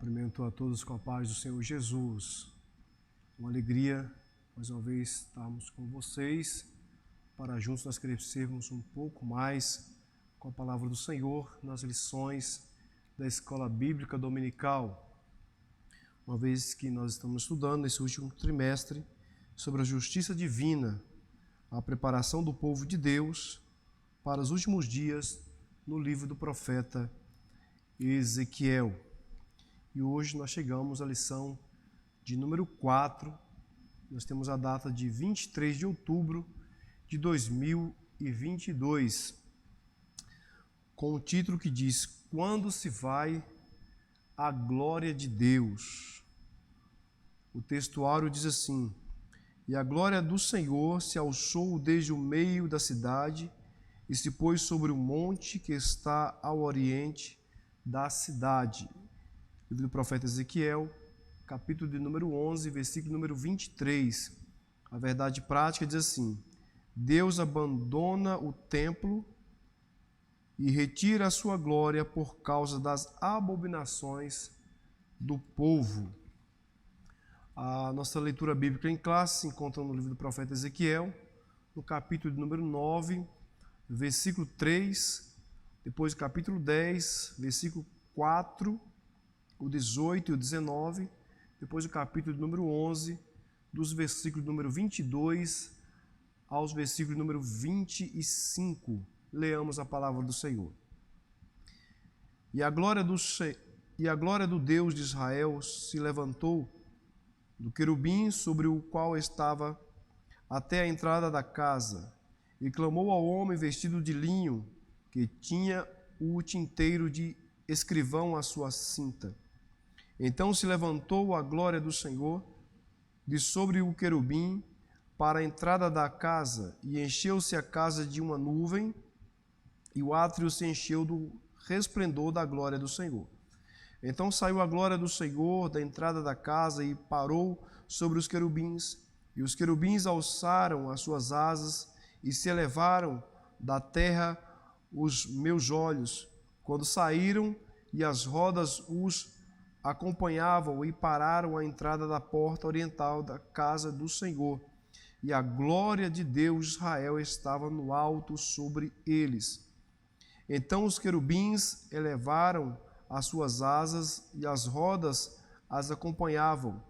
Cumprimento a todos com a paz do Senhor Jesus. Uma alegria, mais uma vez, estarmos com vocês para juntos nós crescermos um pouco mais com a palavra do Senhor nas lições da Escola Bíblica Dominical. Uma vez que nós estamos estudando nesse último trimestre sobre a justiça divina, a preparação do povo de Deus para os últimos dias no livro do profeta Ezequiel. E hoje nós chegamos à lição de número 4. Nós temos a data de 23 de outubro de 2022, com o título que diz: Quando se vai a glória de Deus? O textuário diz assim: E a glória do Senhor se alçou desde o meio da cidade e se pôs sobre o monte que está ao oriente da cidade. Livro do profeta Ezequiel, capítulo de número 11, versículo número 23. A verdade prática diz assim: Deus abandona o templo e retira a sua glória por causa das abominações do povo. A nossa leitura bíblica em classe se encontra no livro do profeta Ezequiel, no capítulo de número 9, versículo 3, depois do capítulo 10, versículo 4, o 18 e o 19, depois do capítulo número 11, dos versículos número 22 aos versículos número 25. Leamos a palavra do Senhor. E a glória do Deus de Israel se levantou do querubim sobre o qual estava até a entrada da casa, e clamou ao homem vestido de linho, que tinha o tinteiro de escrivão à sua cinta. Então se levantou a glória do Senhor de sobre o querubim para a entrada da casa, e encheu-se a casa de uma nuvem, e o átrio se encheu do resplendor da glória do Senhor. Então saiu a glória do Senhor da entrada da casa e parou sobre os querubins, e os querubins alçaram as suas asas e se elevaram da terra os meus olhos, quando saíram, e as rodas os acompanhavam e pararam à entrada da porta oriental da casa do Senhor, e a glória de Deus de Israel estava no alto sobre eles. Então os querubins elevaram as suas asas e as rodas as acompanhavam,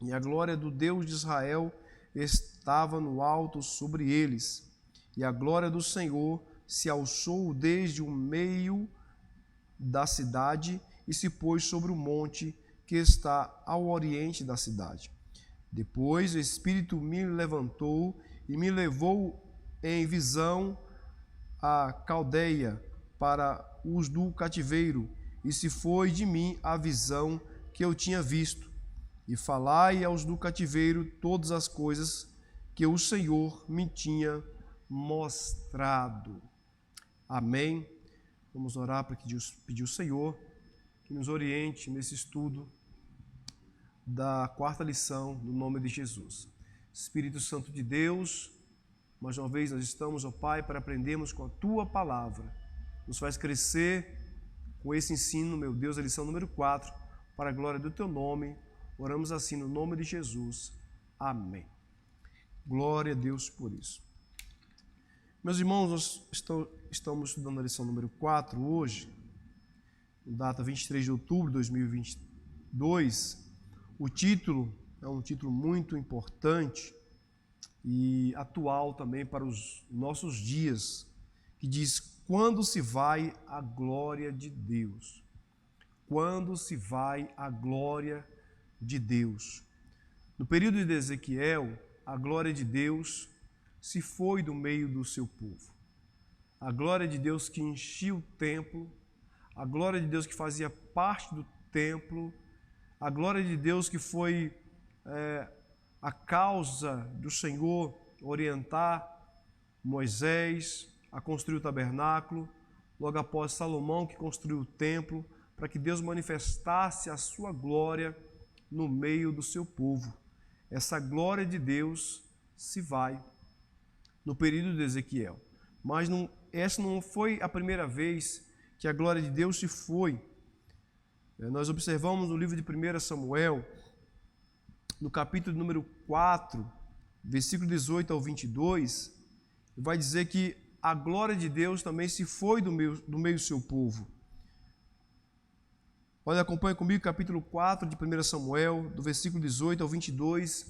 e a glória do Deus de Israel estava no alto sobre eles, e a glória do Senhor se alçou desde o meio da cidade e se pôs sobre o monte que está ao oriente da cidade. Depois o Espírito me levantou e me levou em visão a Caldeia para os do cativeiro, e se foi de mim a visão que eu tinha visto. E falai aos do cativeiro todas as coisas que o Senhor me tinha mostrado. Amém. Vamos orar para pedir ao Senhor que nos oriente nesse estudo da quarta lição, no nome de Jesus. Espírito Santo de Deus, mais uma vez nós estamos, ó Pai, para aprendermos com a Tua palavra. Nos faz crescer com esse ensino, meu Deus, a lição número 4, para a glória do Teu nome. Oramos assim no nome de Jesus. Amém. Glória a Deus por isso. Meus irmãos, nós estamos estudando a lição número 4 hoje, data 23 de outubro de 2022. O título é um título muito importante e atual também para os nossos dias, que diz: Quando se vai a glória de Deus? Quando se vai a glória de Deus? No período de Ezequiel, a glória de Deus se foi do meio do seu povo. A glória de Deus que enchia o templo, a glória de Deus que fazia parte do templo, a glória de Deus que foi a causa do Senhor orientar Moisés a construir o tabernáculo, logo após Salomão que construiu o templo, para que Deus manifestasse a sua glória no meio do seu povo. Essa glória de Deus se vai no período de Ezequiel. Mas essa não foi a primeira vez que a glória de Deus se foi. Nós observamos no livro de 1 Samuel, no capítulo número 4, versículo 18 ao 22, vai dizer que a glória de Deus também se foi do meio do seu povo. Olha, acompanha comigo o capítulo 4 de 1 Samuel, do versículo 18 ao 22,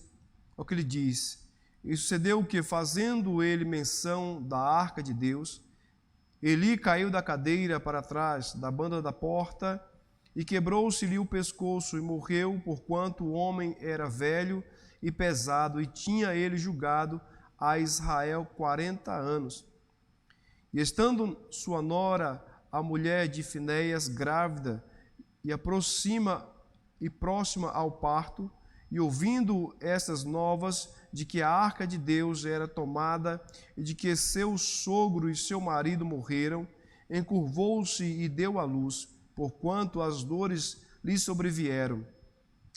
é o que ele diz. E sucedeu que, fazendo ele menção da arca de Deus, Eli caiu da cadeira para trás da banda da porta e quebrou-se-lhe o pescoço e morreu, porquanto o homem era velho e pesado, e tinha ele julgado a Israel 40 anos. E estando sua nora, a mulher de Finéias, grávida, e próxima ao parto, e ouvindo estas novas de que a arca de Deus era tomada e de que seu sogro e seu marido morreram, encurvou-se e deu à luz, porquanto as dores lhe sobrevieram.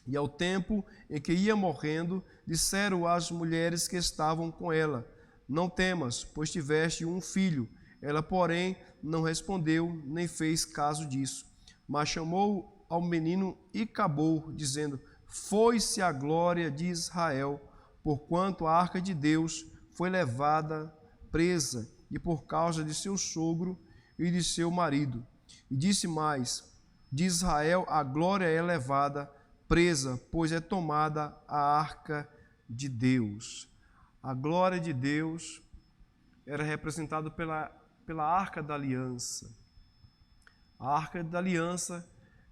E ao tempo em que ia morrendo, disseram às mulheres que estavam com ela: não temas, pois tiveste um filho. Ela, porém, não respondeu, nem fez caso disso. Mas chamou ao menino e acabou, dizendo: foi-se a glória de Israel, porquanto a arca de Deus foi levada presa, e por causa de seu sogro e de seu marido. E disse mais: de Israel a glória é levada presa, pois é tomada a arca de Deus. A glória de Deus era representada pela arca da aliança. A arca da aliança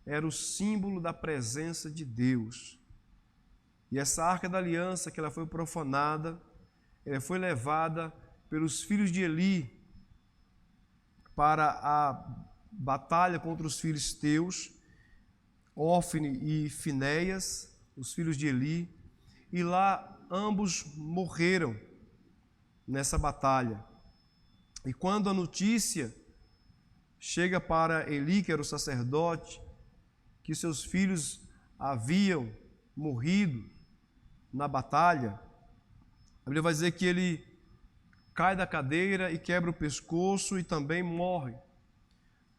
era o símbolo da presença de Deus. E essa arca da aliança, que ela foi profanada, ela foi levada pelos filhos de Eli para a batalha contra os filisteus, Ofni e Finéias, os filhos de Eli, e lá ambos morreram nessa batalha. E quando a notícia chega para Eli, que era o sacerdote, que seus filhos haviam morrido na batalha, a Bíblia vai dizer que ele cai da cadeira e quebra o pescoço e também morre.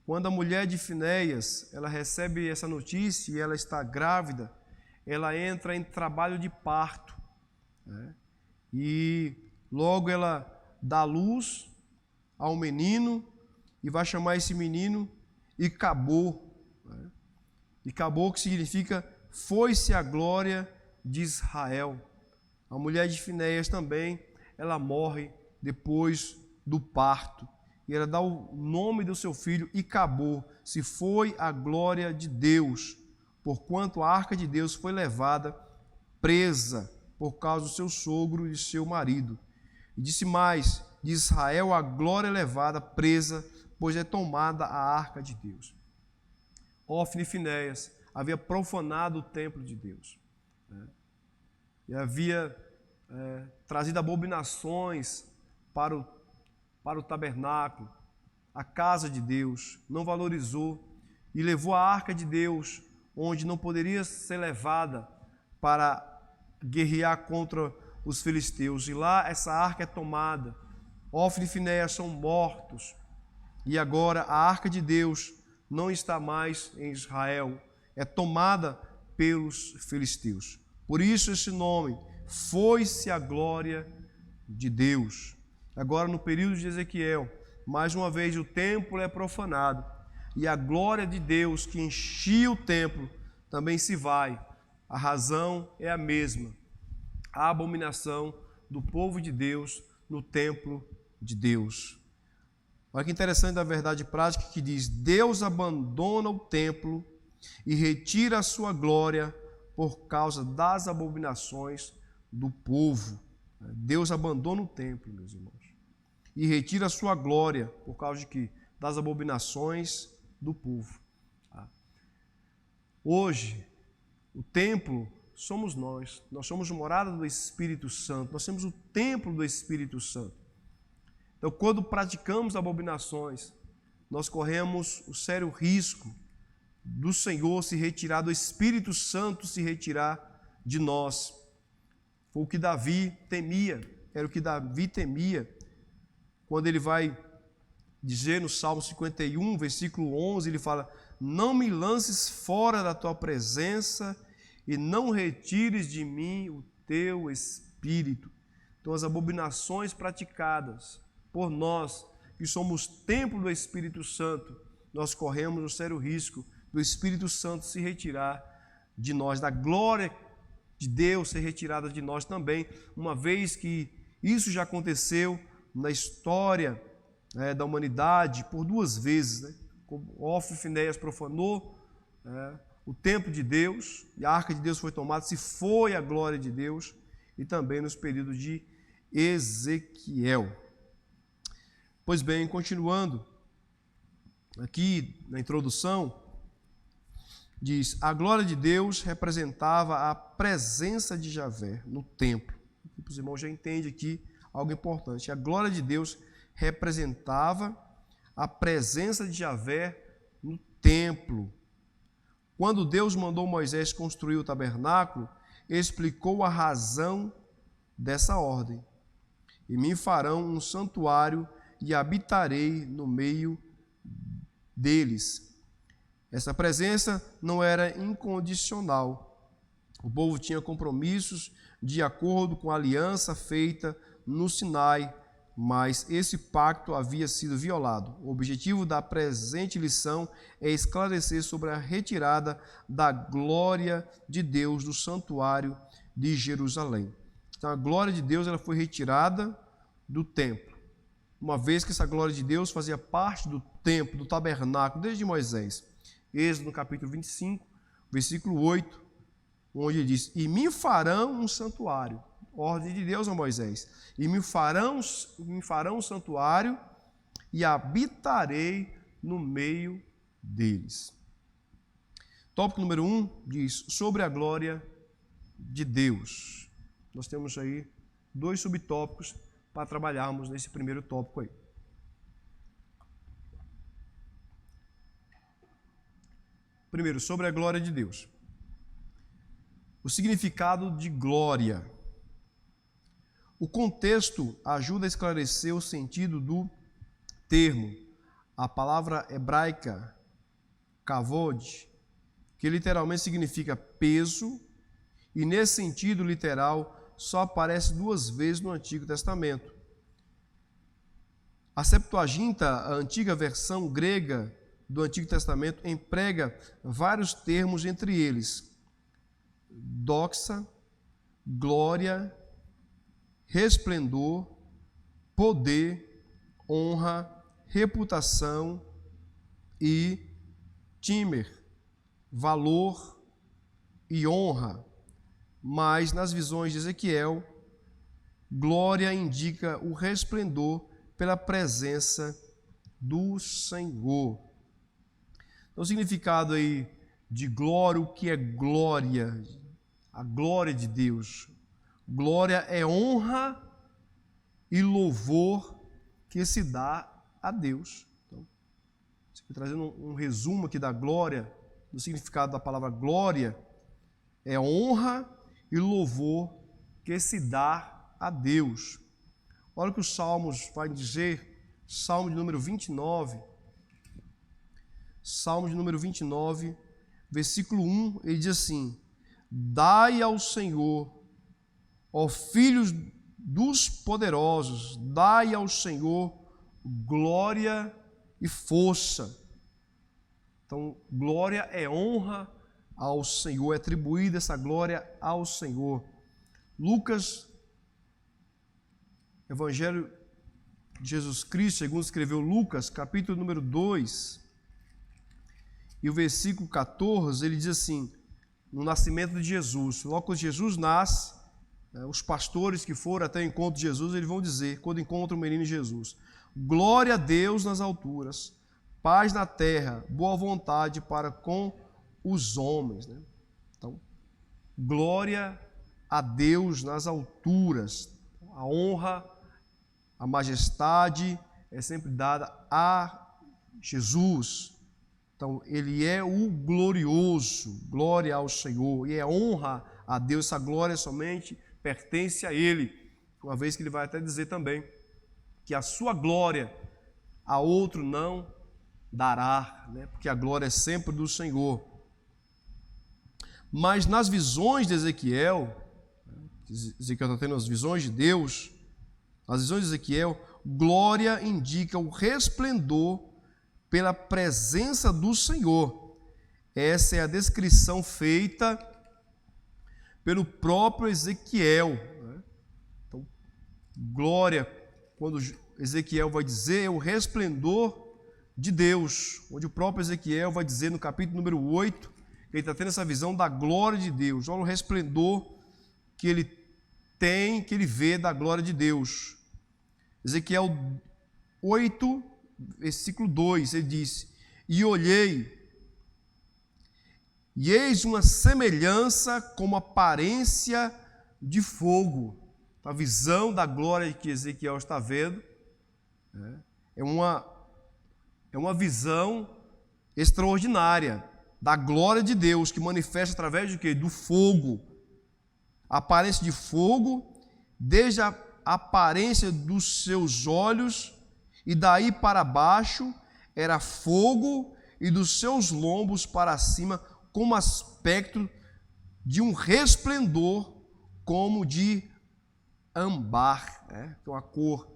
Quando a mulher de Finéias, ela recebe essa notícia e ela está grávida, ela entra em trabalho de parto, né? E logo ela dá luz ao menino e vai chamar esse menino Icabô, né? Icabô, que significa foi-se a glória de Israel. A mulher de Finéias também, ela morre depois do parto. E ela dá o nome do seu filho Icabô, se foi a glória de Deus, porquanto a arca de Deus foi levada presa por causa do seu sogro e de seu marido. E disse mais: de Israel a glória é levada presa, pois é tomada a arca de Deus. Ofni e Finéias havia profanado o templo de Deus, né? E havia trazido abominações para o tabernáculo, a casa de Deus, não valorizou e levou a arca de Deus, onde não poderia ser levada para guerrear contra os filisteus. E lá essa arca é tomada, Ofni e Finéias são mortos, e agora a arca de Deus não está mais em Israel, é tomada pelos filisteus. Por isso esse nome, foi-se a glória de Deus. Agora, no período de Ezequiel, mais uma vez o templo é profanado e a glória de Deus que enchia o templo também se vai. A razão é a mesma: a abominação do povo de Deus no templo de Deus. Olha que interessante a verdade prática que diz: Deus abandona o templo e retira a sua glória por causa das abominações do povo. Deus abandona o templo, meus irmãos, e retira a sua glória por causa de quê? Das abominações do povo. Hoje, o templo somos nós somos morada do Espírito Santo, nós temos o templo do Espírito Santo. Então, quando praticamos abominações, nós corremos o sério risco do Senhor se retirar, do Espírito Santo se retirar de nós. Foi o que Davi temia, era o que Davi temia, quando ele vai dizer no Salmo 51, versículo 11, ele fala: não me lances fora da tua presença e não retires de mim o teu Espírito. Então, as abominações praticadas por nós, que somos templo do Espírito Santo, nós corremos o sério risco do Espírito Santo se retirar de nós, da glória de Deus ser retirada de nós também, uma vez que isso já aconteceu na história da humanidade por 2 vezes. Né? Ofre e Finéias profanou o templo de Deus, e a arca de Deus foi tomada, se foi a glória de Deus, e também nos períodos de Ezequiel. Pois bem, continuando, aqui na introdução, diz, a glória de Deus representava a presença de Javé no templo. Os irmãos já entendem aqui algo importante. A glória de Deus representava a presença de Javé no templo. Quando Deus mandou Moisés construir o tabernáculo, explicou a razão dessa ordem. E me farão um santuário e habitarei no meio deles. Essa presença não era incondicional. O povo tinha compromissos de acordo com a aliança feita no Sinai, mas esse pacto havia sido violado. O objetivo da presente lição é esclarecer sobre a retirada da glória de Deus do santuário de Jerusalém. Então, a glória de Deus ela foi retirada do templo, uma vez que essa glória de Deus fazia parte do templo, do tabernáculo, desde Moisés. Êxodo, no capítulo 25, versículo 8, onde ele diz, e me farão um santuário, ordem de Deus a Moisés, e me farão um santuário e habitarei no meio deles. Tópico número 1 diz, sobre a glória de Deus. Nós temos aí 2 subtópicos para trabalharmos nesse primeiro tópico aí. Primeiro, sobre a glória de Deus. O significado de glória. O contexto ajuda a esclarecer o sentido do termo. A palavra hebraica, kavod, que literalmente significa peso, e nesse sentido literal só aparece 2 vezes no Antigo Testamento. A Septuaginta, a antiga versão grega do Antigo Testamento, emprega vários termos, entre eles doxa, glória, resplendor, poder, honra, reputação e timer, valor e honra. Mas nas visões de Ezequiel, glória indica o resplendor pela presença do Senhor. Então, o significado aí de glória, o que é glória? A glória de Deus. Glória é honra e louvor que se dá a Deus. Então, trazendo um resumo aqui da glória, do significado da palavra glória, é honra e louvor que se dá a Deus. Olha o que os Salmos vai dizer, Salmo de número 29, Salmo de número 29, versículo 1, ele diz assim, dai ao Senhor, ó filhos dos poderosos, dai ao Senhor glória e força. Então, glória é honra ao Senhor, é atribuída essa glória ao Senhor. Lucas, Evangelho de Jesus Cristo, segundo escreveu Lucas, capítulo número 2, e o versículo 14, ele diz assim, no nascimento de Jesus, logo quando Jesus nasce, os pastores que foram até o encontro de Jesus, eles vão dizer, quando encontram o menino Jesus, glória a Deus nas alturas, paz na terra, boa vontade para com os homens. Né? Então, glória a Deus nas alturas, a honra, a majestade é sempre dada a Jesus. Então, ele é o glorioso, glória ao Senhor, e é honra a Deus, essa glória somente pertence a Ele, uma vez que ele vai até dizer também que a sua glória a outro não dará, né? Porque a glória é sempre do Senhor. Mas nas visões de Ezequiel está tendo as visões de Deus, as visões de Ezequiel, glória indica o resplendor pela presença do Senhor. Essa é a descrição feita pelo próprio Ezequiel. Então, glória, quando Ezequiel vai dizer, é o resplendor de Deus, onde o próprio Ezequiel vai dizer no capítulo número 8, que ele está tendo essa visão da glória de Deus. Olha o resplendor que ele tem, que ele vê da glória de Deus. Ezequiel 8, versículo 2, ele diz: E olhei, e eis uma semelhança como aparência de fogo. A visão da glória que Ezequiel está vendo é uma visão extraordinária da glória de Deus, que manifesta através de quê? Do fogo. A aparência de fogo, desde a aparência dos seus olhos, e daí para baixo era fogo, e dos seus lombos para cima, como aspecto de um resplendor como de âmbar, né? Que é uma cor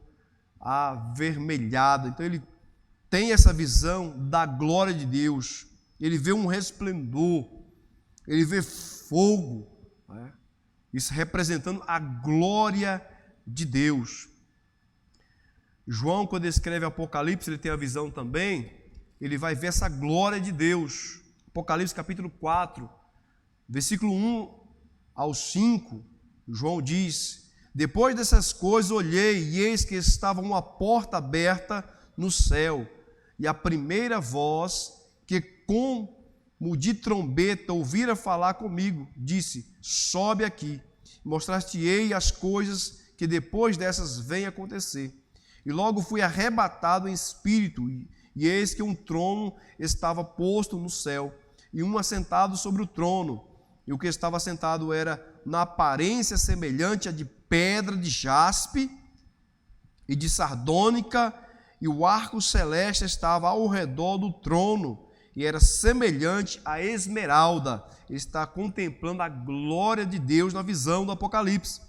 avermelhada. Então ele tem essa visão da glória de Deus. Ele vê um resplendor, ele vê fogo, né? Isso representando a glória de Deus. João, quando escreve Apocalipse, ele tem a visão também, ele vai ver essa glória de Deus. Apocalipse capítulo 4, versículo 1 ao 5, João diz: Depois dessas coisas olhei, e eis que estava uma porta aberta no céu, e a primeira voz, que como de trombeta ouvira falar comigo, disse: Sobe aqui, mostrar-te-ei as coisas que depois dessas vêm acontecer. E logo fui arrebatado em espírito, e eis que um trono estava posto no céu, e um assentado sobre o trono, e o que estava assentado era na aparência semelhante a de pedra de jaspe e de sardônica, e o arco celeste estava ao redor do trono, e era semelhante a esmeralda. Ele está contemplando a glória de Deus na visão do Apocalipse.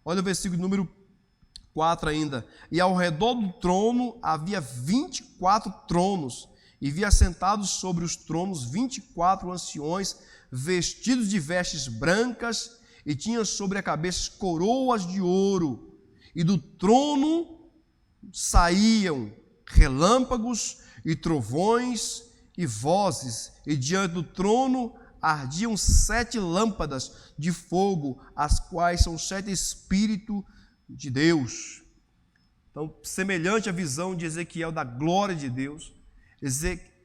Olha o versículo número 4 ainda. E ao redor do trono havia 24 tronos, e vi assentados sobre os tronos 24 anciões, vestidos de vestes brancas, e tinham sobre a cabeça coroas de ouro, e do trono saíam relâmpagos e trovões e vozes, e diante do trono ardiam 7 lâmpadas de fogo, as quais são 7 Espíritos de Deus. Então, semelhante à visão de Ezequiel da glória de Deus,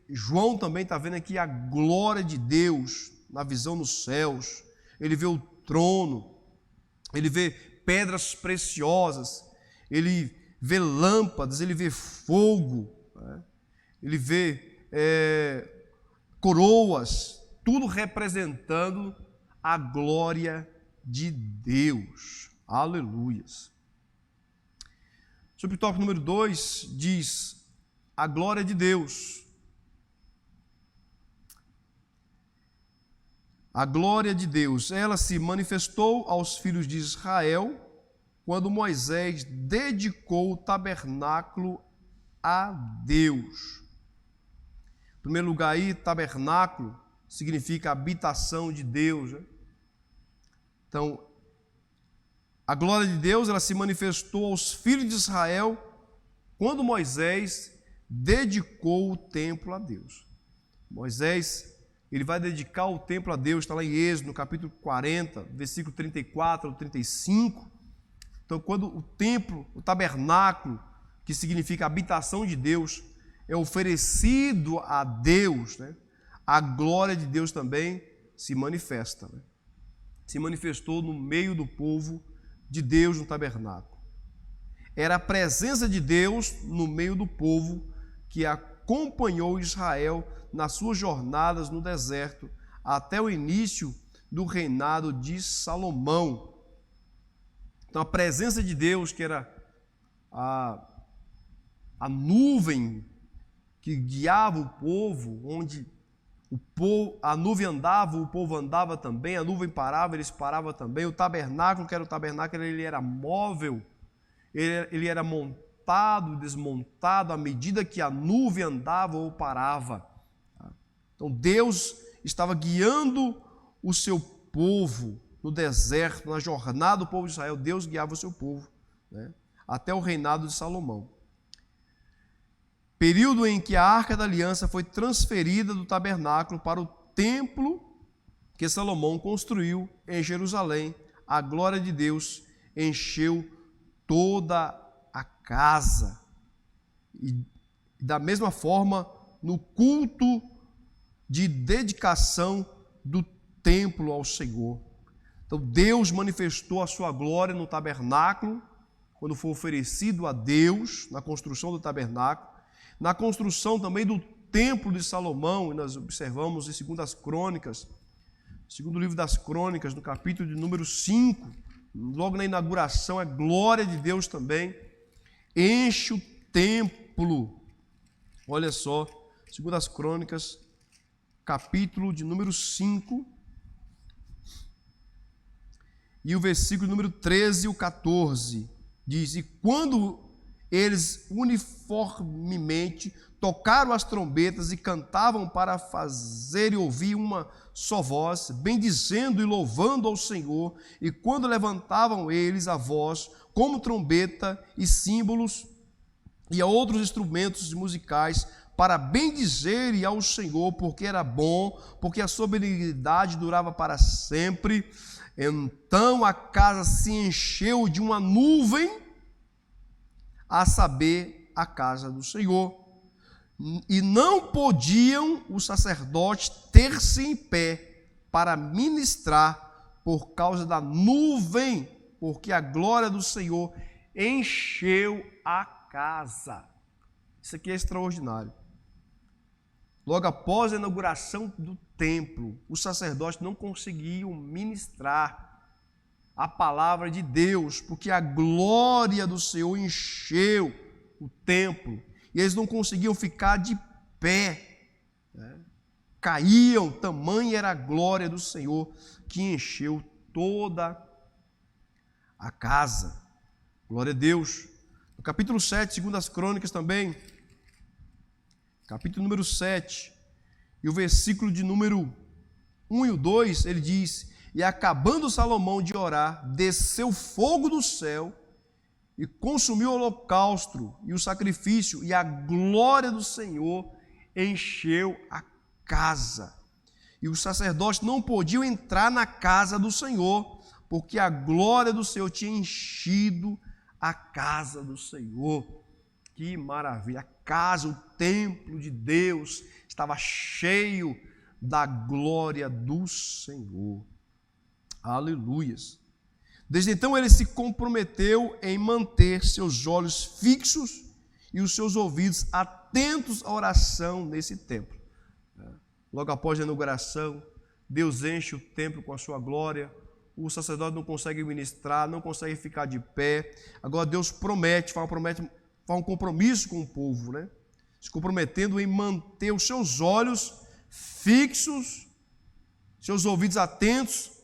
João também está vendo aqui a glória de Deus na visão nos céus. Ele vê o trono, ele vê pedras preciosas, ele vê lâmpadas, ele vê fogo, né? Ele vê coroas, tudo representando a glória de Deus. Aleluias. Sobre o tópico número 2, diz a glória de Deus. A glória de Deus, ela se manifestou aos filhos de Israel quando Moisés dedicou o tabernáculo a Deus. Em primeiro lugar aí, tabernáculo significa habitação de Deus, né? Então, a glória de Deus, ela se manifestou aos filhos de Israel quando Moisés dedicou o templo a Deus. Moisés, ele vai dedicar o templo a Deus, está lá em Êxodo, no capítulo 40, versículo 34 ao 35. Então, quando o templo, o tabernáculo, que significa habitação de Deus, é oferecido a Deus, né? A glória de Deus também se manifesta, né? Se manifestou no meio do povo de Deus no tabernáculo. Era a presença de Deus no meio do povo que acompanhou Israel nas suas jornadas no deserto até o início do reinado de Salomão. Então, a presença de Deus, que era a nuvem que guiava o povo, onde a nuvem andava, o povo andava também, a nuvem parava, eles paravam também. O tabernáculo, que era o tabernáculo, ele era móvel, ele era montado e desmontado à medida que a nuvem andava ou parava. Então Deus estava guiando o seu povo no deserto, na jornada do povo de Israel. Deus guiava o seu povo, né, até o reinado de Salomão. Período em que a Arca da Aliança foi transferida do tabernáculo para o templo que Salomão construiu em Jerusalém. A glória de Deus encheu toda a casa. E da mesma forma, no culto de dedicação do templo ao Senhor. Então Deus manifestou a sua glória no tabernáculo, quando foi oferecido a Deus na construção do tabernáculo. Na construção também do templo de Salomão, e nós observamos em 2 Crônicas, segundo livro das Crônicas, no capítulo de número 5, logo na inauguração, a glória de Deus também enche o templo. Olha só, 2 Crônicas, capítulo de número 5, e o versículo número 13 e o 14, diz: e quando eles uniformemente tocaram as trombetas e cantavam para fazerem ouvir uma só voz, bendizendo e louvando ao Senhor, e quando levantavam eles a voz, como trombeta e símbolos e a outros instrumentos musicais, para bendizerem ao Senhor, porque era bom, porque a sua benignidade durava para sempre. Então a casa se encheu de uma nuvem, a saber, a casa do Senhor. E não podiam os sacerdotes ter-se em pé para ministrar por causa da nuvem, porque a glória do Senhor encheu a casa. Isso aqui é extraordinário. Logo após a inauguração do templo, os sacerdotes não conseguiam ministrar a palavra de Deus, porque a glória do Senhor encheu o templo, e eles não conseguiam ficar de pé, né? Caíam, tamanha era a glória do Senhor que encheu toda a casa. Glória a Deus. No capítulo 7, 2 Crônicas também, capítulo número 7, e o versículo de número 1 e o 2, ele diz: e acabando Salomão de orar, desceu fogo do céu e consumiu o holocausto e o sacrifício, e a glória do Senhor encheu a casa. E os sacerdotes não podiam entrar na casa do Senhor, porque a glória do Senhor tinha enchido a casa do Senhor. Que maravilha! A casa, o templo de Deus, estava cheio da glória do Senhor. Aleluias. Desde então ele se comprometeu em manter seus olhos fixos e os seus ouvidos atentos à oração nesse templo. Logo após a inauguração, Deus enche o templo com a sua glória, o sacerdote não consegue ministrar, não consegue ficar de pé. Agora Deus promete, faz um compromisso com o povo, né? Se comprometendo em manter os seus olhos fixos, seus ouvidos atentos,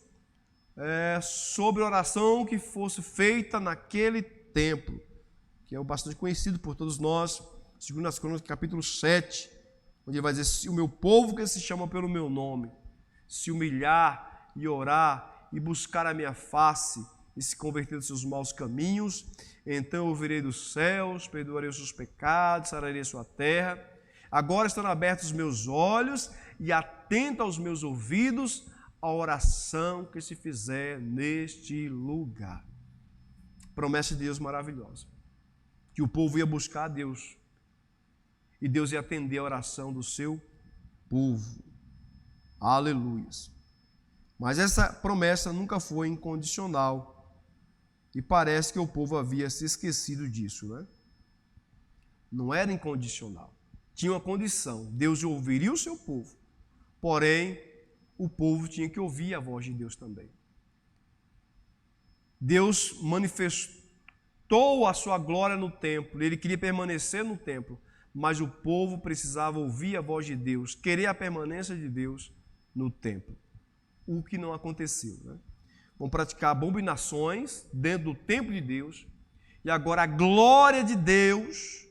sobre a oração que fosse feita naquele templo, que é bastante conhecido por todos nós, segundo as Crônicas, capítulo 7, onde ele vai dizer: se o meu povo que se chama pelo meu nome se humilhar e orar e buscar a minha face e se converter dos seus maus caminhos, então eu virei dos céus, perdoarei os seus pecados, sararei a sua terra. Agora estão abertos os meus olhos e atento aos meus ouvidos a oração que se fizer neste lugar. Promessa de Deus maravilhosa, que o povo ia buscar a Deus e Deus ia atender a oração do seu povo. Aleluias. Mas essa promessa nunca foi incondicional e parece que o povo havia se esquecido disso, né? Não era incondicional. Tinha uma condição: Deus ouviria o seu povo, porém o povo tinha que ouvir a voz de Deus também. Deus manifestou a sua glória no templo, ele queria permanecer no templo, mas o povo precisava ouvir a voz de Deus, querer a permanência de Deus no templo. O que não aconteceu, né? Vão praticar abominações dentro do templo de Deus, e agora a glória de Deus,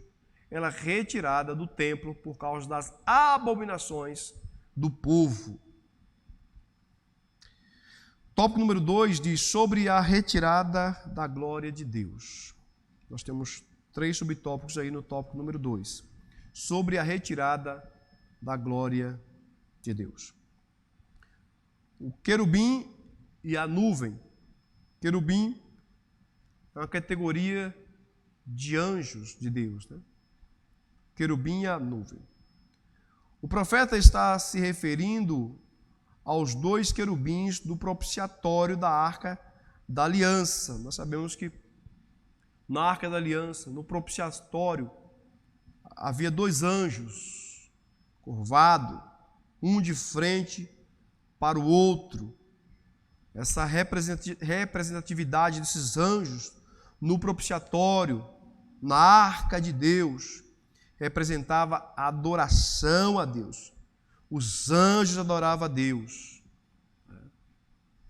ela é retirada do templo por causa das abominações do povo. Tópico número 2 diz sobre a retirada da glória de Deus. Nós temos 3 subtópicos aí no tópico número 2. Sobre a retirada da glória de Deus. O querubim e a nuvem. Querubim é uma categoria de anjos de Deus, né? Querubim e a nuvem. O profeta está se referindo aos 2 querubins do propiciatório da Arca da Aliança. Nós sabemos que na Arca da Aliança, no propiciatório, havia 2 anjos, curvado, um de frente para o outro. Essa representatividade desses anjos no propiciatório, na Arca de Deus, representava a adoração a Deus. Os anjos adoravam a Deus.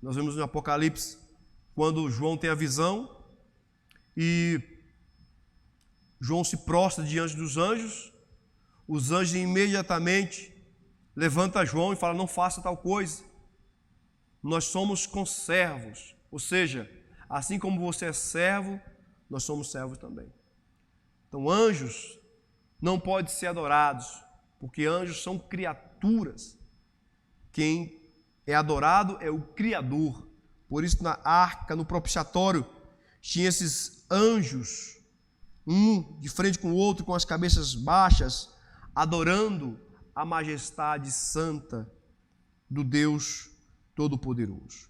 Nós vemos no Apocalipse, quando João tem a visão e João se prostra diante dos anjos, os anjos imediatamente levantam João e falam: não faça tal coisa. Nós somos conservos, ou seja, assim como você é servo, nós somos servos também. Então, anjos não podem ser adorados, porque anjos são criaturas. Quem é adorado é o Criador. Por isso, na arca, no propiciatório, tinha esses anjos, um de frente com o outro, com as cabeças baixas, adorando a majestade santa do Deus Todo-Poderoso.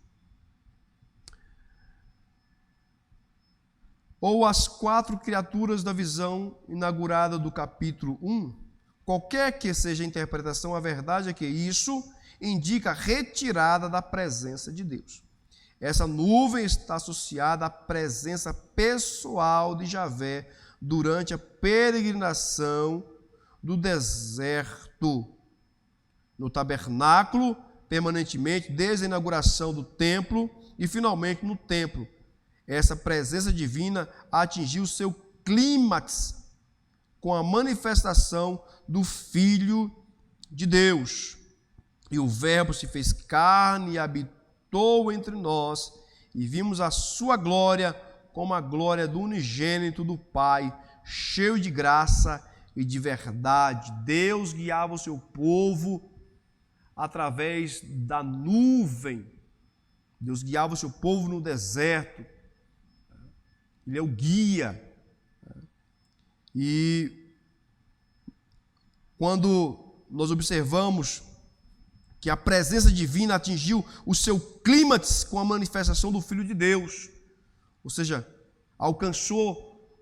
Ou as 4 criaturas da visão inaugurada do capítulo 1, qualquer que seja a interpretação, a verdade é que isso indica a retirada da presença de Deus. Essa nuvem está associada à presença pessoal de Javé durante a peregrinação do deserto, no tabernáculo, permanentemente, desde a inauguração do templo e finalmente no templo. Essa presença divina atingiu seu clímax com a manifestação do Filho de Deus. E o Verbo se fez carne e habitou entre nós, e vimos a sua glória como a glória do unigênito do Pai, cheio de graça e de verdade. Deus guiava o seu povo através da nuvem. Deus guiava o seu povo no deserto. Ele é o guia. E quando nós observamos que a presença divina atingiu o seu clímax com a manifestação do Filho de Deus, ou seja, alcançou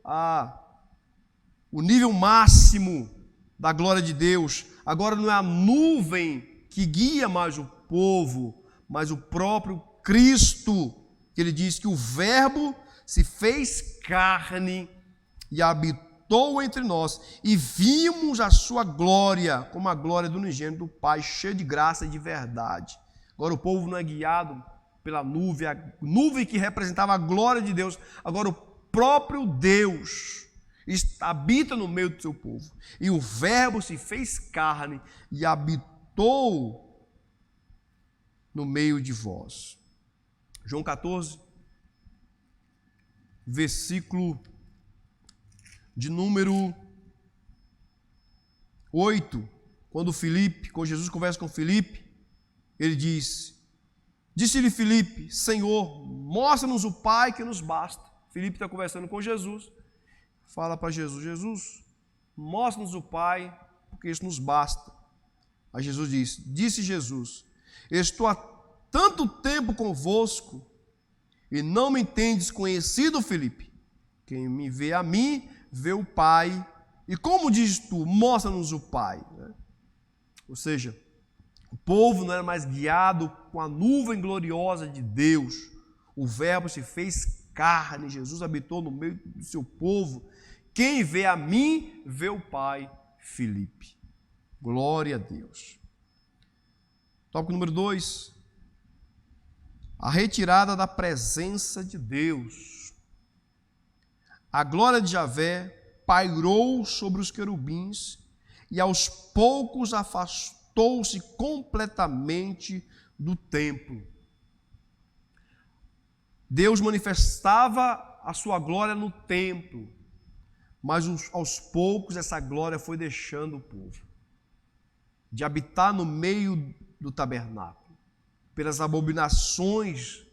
o nível máximo da glória de Deus. Agora não é a nuvem que guia mais o povo, mas o próprio Cristo, que ele diz que o Verbo se fez carne e habitou entre nós, e vimos a sua glória, como a glória do unigênito do Pai, cheio de graça e de verdade. Agora o povo não é guiado pela nuvem, a nuvem que representava a glória de Deus. Agora o próprio Deus habita no meio do seu povo, e o Verbo se fez carne e habitou no meio de vós. João 14, versículo de número 8, quando Jesus conversa com Filipe, ele disse-lhe Filipe: Senhor, mostra-nos o Pai que nos basta. Filipe está conversando com Jesus, fala para Jesus: Jesus, mostra-nos o Pai, porque isso nos basta. Aí Jesus disse Jesus: estou há tanto tempo convosco e não me tendes conhecido, Filipe? Quem me vê a mim, vê o Pai. E como dizes tu, mostra-nos o Pai? Ou seja, o povo não era mais guiado com a nuvem gloriosa de Deus. O Verbo se fez carne, Jesus habitou no meio do seu povo. Quem vê a mim, vê o Pai. Filipe. Glória a Deus. Tópico número 2. A retirada da presença de Deus. A glória de Javé pairou sobre os querubins e aos poucos afastou-se completamente do templo. Deus manifestava a sua glória no templo, mas aos poucos essa glória foi deixando o povo de habitar no meio do tabernáculo, pelas abominações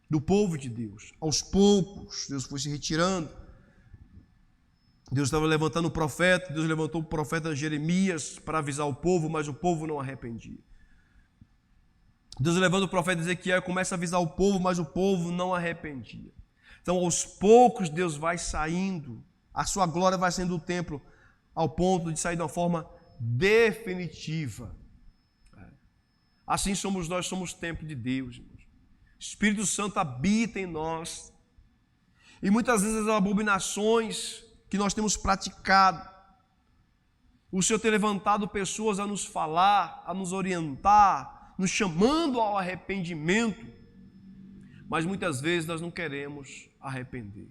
do povo de Deus. Aos poucos, Deus foi se retirando. Deus estava levantando o profeta, Deus levantou o profeta Jeremias para avisar o povo, mas o povo não arrependia. Deus levanta o profeta Ezequiel e começa a avisar o povo, mas o povo não arrependia. Então, aos poucos, Deus vai saindo, a sua glória vai saindo do templo, ao ponto de sair de uma forma definitiva. Assim somos nós, somos templo de Deus, irmãos. O Espírito Santo habita em nós. E muitas vezes as abominações que nós temos praticado, o Senhor tem levantado pessoas a nos falar, a nos orientar, nos chamando ao arrependimento, mas muitas vezes nós não queremos arrepender.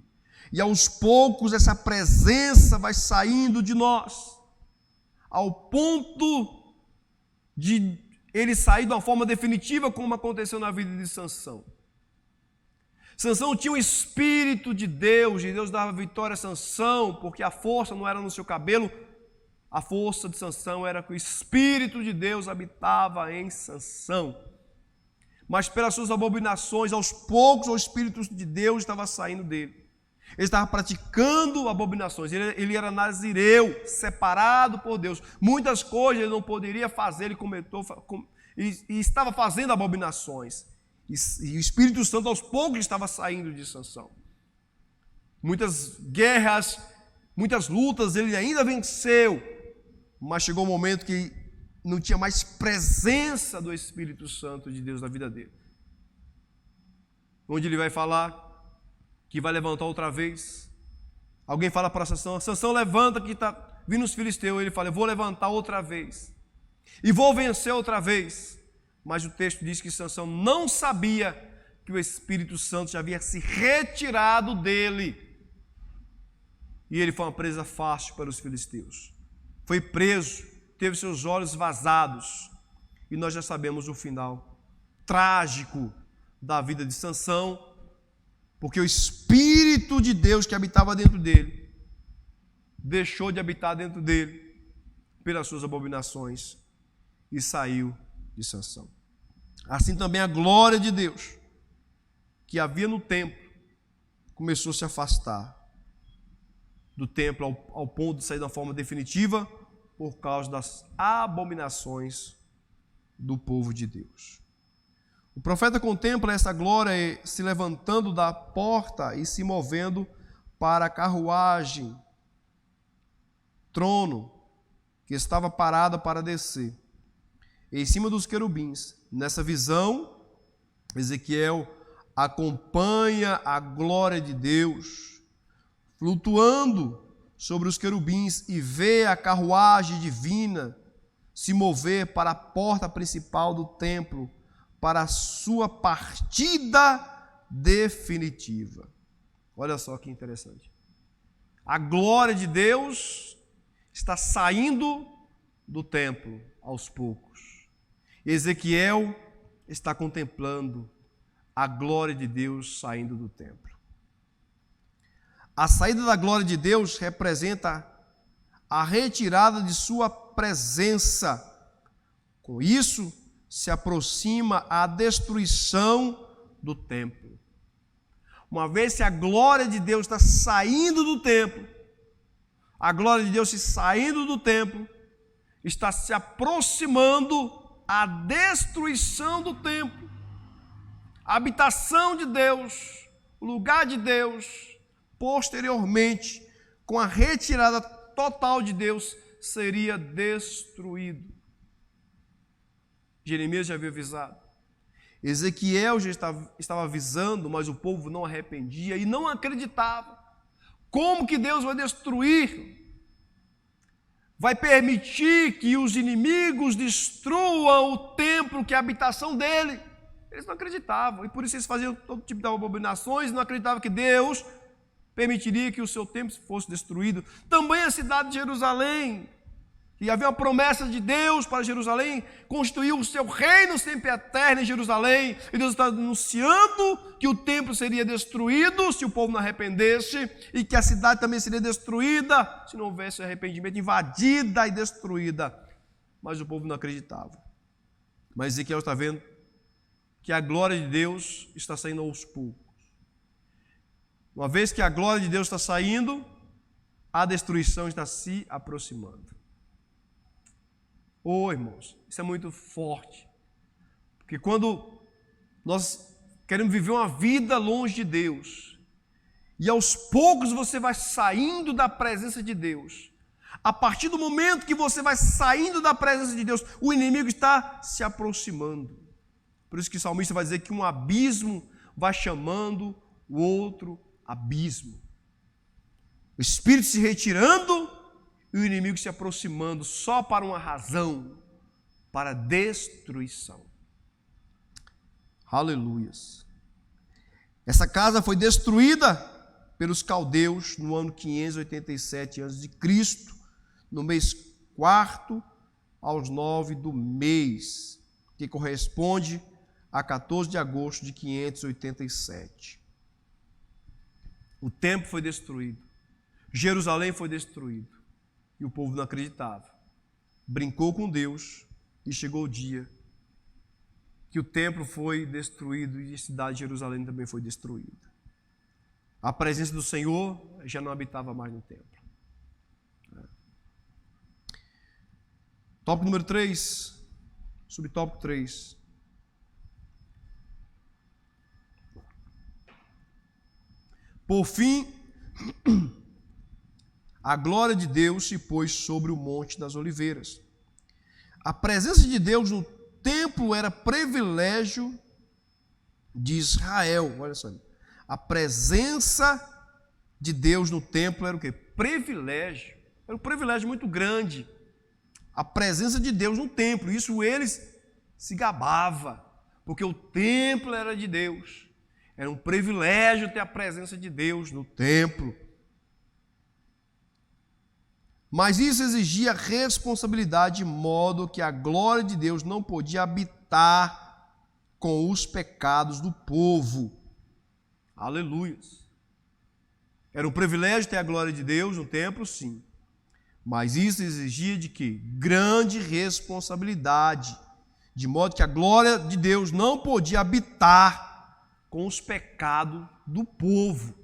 E aos poucos essa presença vai saindo de nós, ao ponto de ele sair de uma forma definitiva, como aconteceu na vida de Sansão. Sansão tinha o Espírito de Deus, e Deus dava vitória a Sansão, porque a força não era no seu cabelo, a força de Sansão era que o Espírito de Deus habitava em Sansão. Mas pelas suas abominações, aos poucos o Espírito de Deus estava saindo dele. Ele estava praticando abominações, ele era nazireu, separado por Deus. Muitas coisas ele não poderia fazer, ele cometeu e estava fazendo abominações. E o Espírito Santo aos poucos estava saindo de Sansão. Muitas guerras, muitas lutas ele ainda venceu, mas chegou um momento que não tinha mais presença do Espírito Santo de Deus na vida dele. Onde ele vai falar que vai levantar outra vez. Alguém fala para Sansão, Sansão, levanta que está vindo os filisteus. Ele fala, eu vou levantar outra vez e vou vencer outra vez. Mas o texto diz que Sansão não sabia que o Espírito Santo já havia se retirado dele. E ele foi uma presa fácil para os filisteus. Foi preso, teve seus olhos vazados. E nós já sabemos o final trágico da vida de Sansão, porque o Espírito de Deus que habitava dentro dele deixou de habitar dentro dele pelas suas abominações e saiu de Sansão. Assim também a glória de Deus que havia no templo começou a se afastar do templo ao ponto de sair de uma forma definitiva por causa das abominações do povo de Deus. O profeta contempla essa glória se levantando da porta e se movendo para a carruagem, trono, que estava parada para descer, em cima dos querubins. Nessa visão, Ezequiel acompanha a glória de Deus, flutuando sobre os querubins, e vê a carruagem divina se mover para a porta principal do templo, para a sua partida definitiva. Olha só que interessante. A glória de Deus está saindo do templo aos poucos. Ezequiel está contemplando a glória de Deus saindo do templo. A saída da glória de Deus representa a retirada de sua presença. Com isso, se aproxima a destruição do templo. Uma vez que a glória de Deus está saindo do templo, a glória de Deus se saindo do templo, está se aproximando a destruição do templo. A habitação de Deus, o lugar de Deus, posteriormente, com a retirada total de Deus, seria destruído. Jeremias já havia avisado. Ezequiel já estava avisando, mas o povo não arrependia e não acreditava. Como que Deus vai destruir vai permitir que os inimigos destruam o templo que é a habitação dele. Eles não acreditavam, e por isso eles faziam todo tipo de abominações, não acreditavam que Deus permitiria que o seu templo fosse destruído. Também a cidade de Jerusalém, e havia uma promessa de Deus para Jerusalém, constituir o seu reino sempre eterno em Jerusalém, e Deus está anunciando que o templo seria destruído se o povo não arrependesse, e que a cidade também seria destruída se não houvesse arrependimento, invadida e destruída. Mas o povo não acreditava. Mas Ezequiel está vendo que a glória de Deus está saindo aos poucos. Uma vez que a glória de Deus está saindo, a destruição está se aproximando. Irmãos, isso é muito forte. Porque quando nós queremos viver uma vida longe de Deus, e aos poucos você vai saindo da presença de Deus, a partir do momento que você vai saindo da presença de Deus, o inimigo está se aproximando. Por isso que o salmista vai dizer que um abismo vai chamando o outro abismo. O Espírito se retirando e o inimigo se aproximando só para uma razão, para destruição. Aleluias. Essa casa foi destruída pelos caldeus no ano 587 a.C., no mês 4 aos 9 do mês, que corresponde a 14 de agosto de 587. O templo foi destruído, Jerusalém foi destruído, e o povo não acreditava. Brincou com Deus e chegou o dia que o templo foi destruído e a cidade de Jerusalém também foi destruída. A presença do Senhor já não habitava mais no templo. Tópico número 3, subtópico 3. Por fim, a glória de Deus se pôs sobre o Monte das Oliveiras. A presença de Deus no templo era privilégio de Israel. Olha só. A presença de Deus no templo era o quê? Privilégio. Era um privilégio muito grande. A presença de Deus no templo. Isso eles se gabavam, porque o templo era de Deus. Era um privilégio ter a presença de Deus no templo. Mas isso exigia responsabilidade, de modo que a glória de Deus não podia habitar com os pecados do povo. Aleluia. Era um privilégio ter a glória de Deus no templo, sim. Mas isso exigia de quê? Grande responsabilidade, de modo que a glória de Deus não podia habitar com os pecados do povo.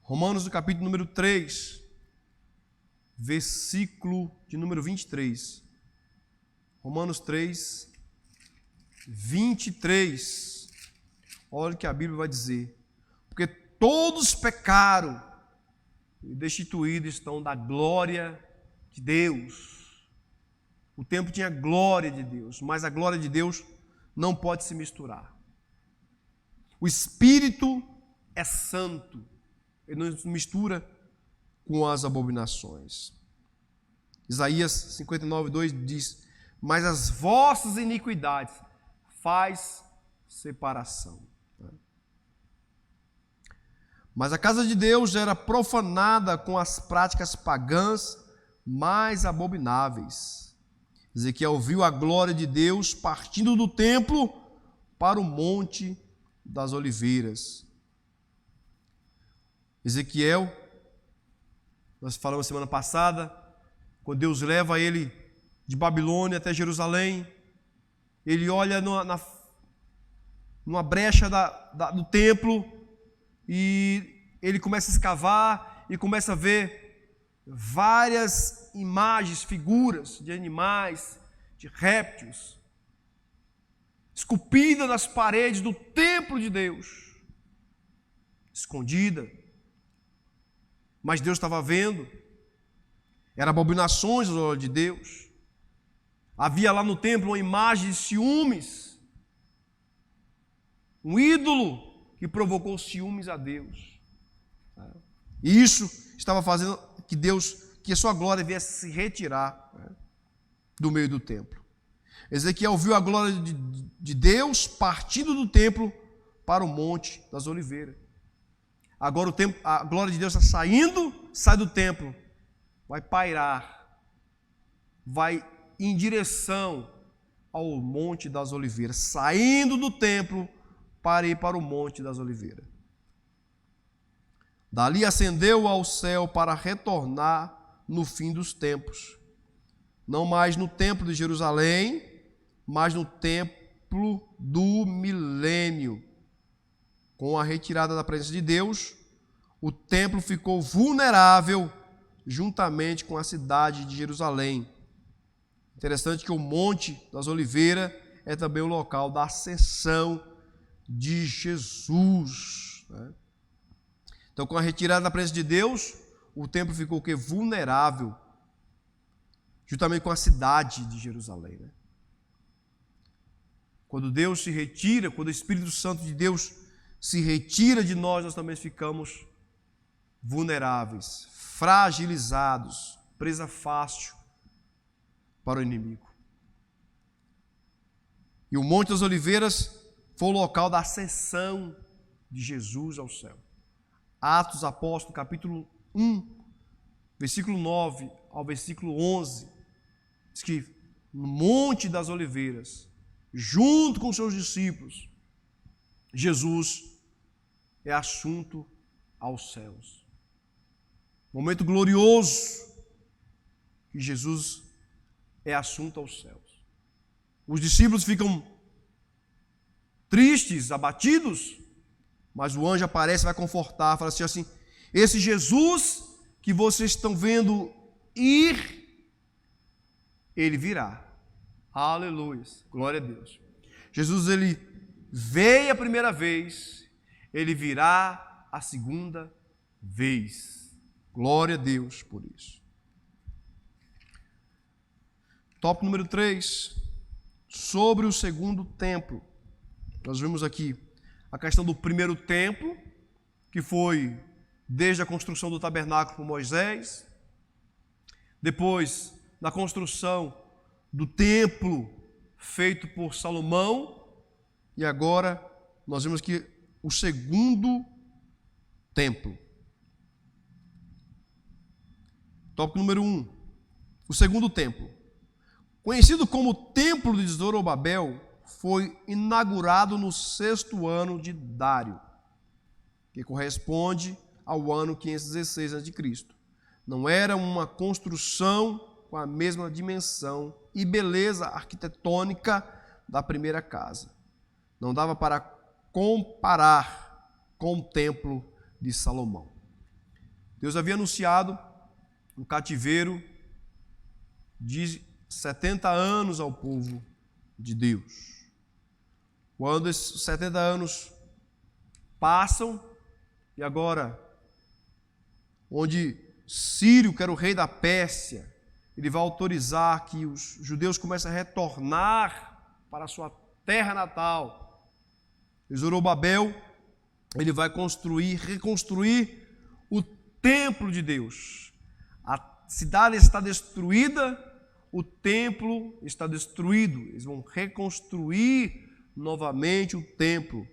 Romanos, no capítulo número 3, versículo de número 23. Romanos 3, 23. Olha o que a Bíblia vai dizer. Porque todos pecaram e destituídos estão da glória de Deus. O templo tinha glória de Deus, mas a glória de Deus não pode se misturar. O Espírito é santo. Ele não se mistura com as abominações. Isaías 59, 2 diz: mas as vossas iniquidades faz separação. Mas a casa de Deus era profanada com as práticas pagãs mais abomináveis. Ezequiel viu a glória de Deus partindo do templo para o Monte das Oliveiras. Ezequiel, nós falamos semana passada, quando Deus leva ele de Babilônia até Jerusalém, ele olha numa brecha do templo e ele começa a escavar e começa a ver várias imagens, figuras de animais, de répteis, esculpida nas paredes do templo de Deus, escondida. Mas Deus estava vendo, eram abominações aos olhos de Deus. Havia lá no templo uma imagem de ciúmes, um ídolo que provocou ciúmes a Deus. E isso estava fazendo que Deus que a sua glória viesse se retirar, né, do meio do templo. Ezequiel viu a glória de Deus partindo do templo para o Monte das Oliveiras. Agora a glória de Deus está sai do templo, vai pairar, vai em direção ao Monte das Oliveiras, saindo do templo para ir para o Monte das Oliveiras. Dali ascendeu ao céu para retornar no fim dos tempos, não mais no templo de Jerusalém, mas no templo do milênio. Com a retirada da presença de Deus, o templo ficou vulnerável juntamente com a cidade de Jerusalém. Interessante que o Monte das Oliveiras é também o local da ascensão de Jesus, né? Então, com a retirada da presença de Deus, o templo ficou o quê? Vulnerável, juntamente com a cidade de Jerusalém, né? Quando Deus se retira, quando o Espírito Santo de Deus se retira de nós, nós também ficamos vulneráveis, fragilizados, presa fácil para o inimigo. E o Monte das Oliveiras foi o local da ascensão de Jesus ao céu. Atos Apóstolos, capítulo 1, versículo 9 ao versículo 11, diz que no Monte das Oliveiras, junto com seus discípulos, Jesus é assunto aos céus. Momento glorioso que Jesus é assunto aos céus. Os discípulos ficam tristes, abatidos, mas o anjo aparece e vai confortar, fala assim, esse Jesus que vocês estão vendo ir, ele virá. Aleluia, glória a Deus. Jesus, ele veio a primeira vez, ele virá a segunda vez. Glória a Deus por isso. Tópico número 3, sobre o segundo templo. Nós vimos aqui a questão do primeiro templo, que foi desde a construção do tabernáculo por Moisés, depois da construção do templo feito por Salomão, e agora nós vemos que o segundo templo. Tópico número 1, o segundo templo. Conhecido como Templo de Zorobabel, foi inaugurado no 6º ano de Dário, que corresponde ao ano 516 a.C. Não era uma construção com a mesma dimensão e beleza arquitetônica da primeira casa. Não dava para comparar com o templo de Salomão. Deus havia anunciado um cativeiro de 70 anos ao povo de Deus. Quando esses 70 anos passam, e agora, onde Círio, que era o rei da Pérsia, ele vai autorizar que os judeus comecem a retornar para a sua terra natal. E Zorobabel, ele vai reconstruir o templo de Deus. A cidade está destruída, o templo está destruído. Eles vão reconstruir novamente o templo.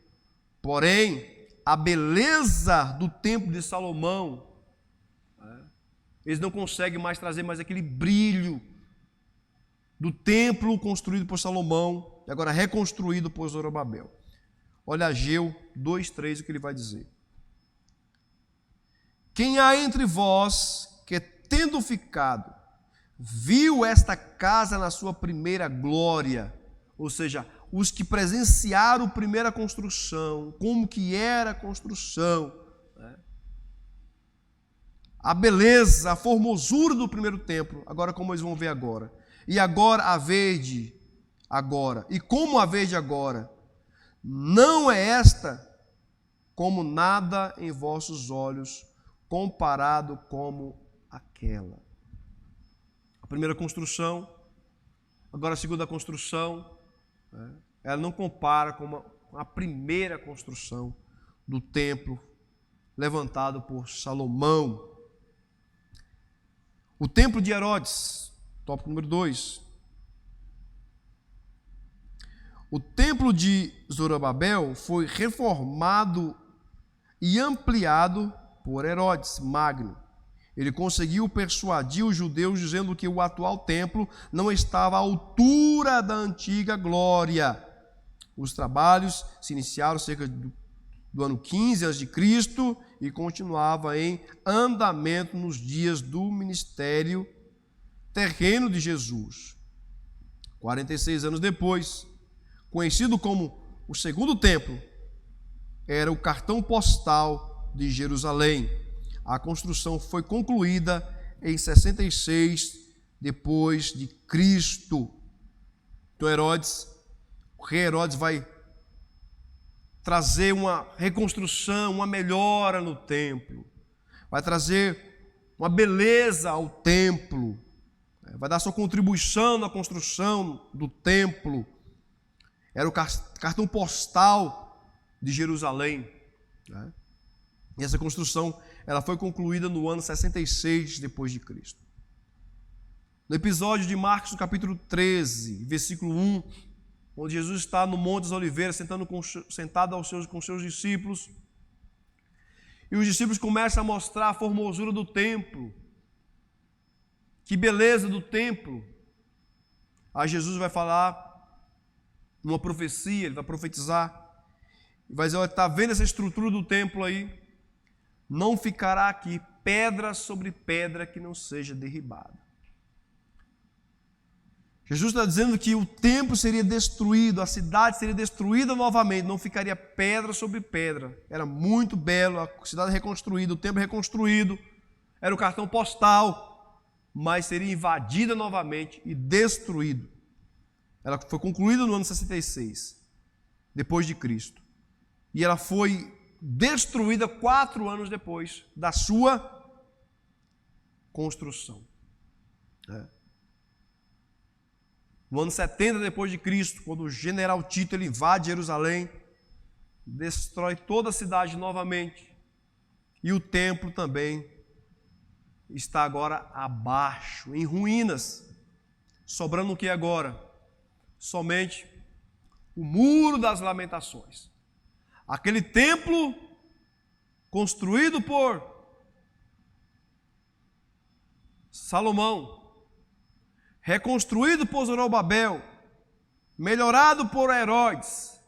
Porém, a beleza do templo de Salomão, eles não conseguem mais trazer mais aquele brilho do templo construído por Salomão e agora reconstruído por Zorobabel. Olha Ageu 2:3, o que ele vai dizer. Quem há entre vós que, tendo ficado, viu esta casa na sua primeira glória, ou seja, os que presenciaram a primeira construção, como que era a construção, né? A beleza, a formosura do primeiro templo, agora como eles vão ver agora. E agora a verde, agora. E como a verde agora, não é esta como nada em vossos olhos, comparado como aquela. A primeira construção, agora a segunda construção, né? Ela não compara com a primeira construção do templo levantado por Salomão. O templo de Herodes, tópico número 2. O templo de Zorobabel foi reformado e ampliado por Herodes Magno. Ele conseguiu persuadir os judeus dizendo que o atual templo não estava à altura da antiga glória. Os trabalhos se iniciaram cerca do ano 15 a.C. e continuava em andamento nos dias do ministério terreno de Jesus. 46 anos depois, conhecido como o segundo templo, era o cartão postal de Jerusalém. A construção foi concluída em 66 depois de Cristo. Então o rei Herodes vai trazer uma reconstrução, uma melhora no templo. Vai trazer uma beleza ao templo. Vai dar sua contribuição na construção do templo. Era o cartão postal de Jerusalém. E essa construção ela foi concluída no ano 66 depois de Cristo. No episódio de Marcos, no capítulo 13, versículo 1, onde Jesus está no Monte das Oliveiras, sentado com seus discípulos, e os discípulos começam a mostrar a formosura do templo, que beleza do templo. Aí Jesus vai falar numa profecia, ele vai profetizar, e vai dizer: olha, está vendo essa estrutura do templo aí? Não ficará aqui pedra sobre pedra que não seja derribada. Jesus está dizendo que o templo seria destruído, a cidade seria destruída novamente, não ficaria pedra sobre pedra. Era muito belo, a cidade reconstruída, o templo reconstruído, era o cartão postal, mas seria invadida novamente e destruído. Ela foi concluída no ano 66, depois de Cristo. E ela foi destruída 4 anos depois da sua construção. No ano 70 depois de Cristo, quando o general Tito ele invade Jerusalém, destrói toda a cidade novamente, e o templo também está agora abaixo, em ruínas, sobrando o que agora? Somente o Muro das Lamentações. Aquele templo construído por Salomão, reconstruído por Zorobabel, melhorado por Herodes,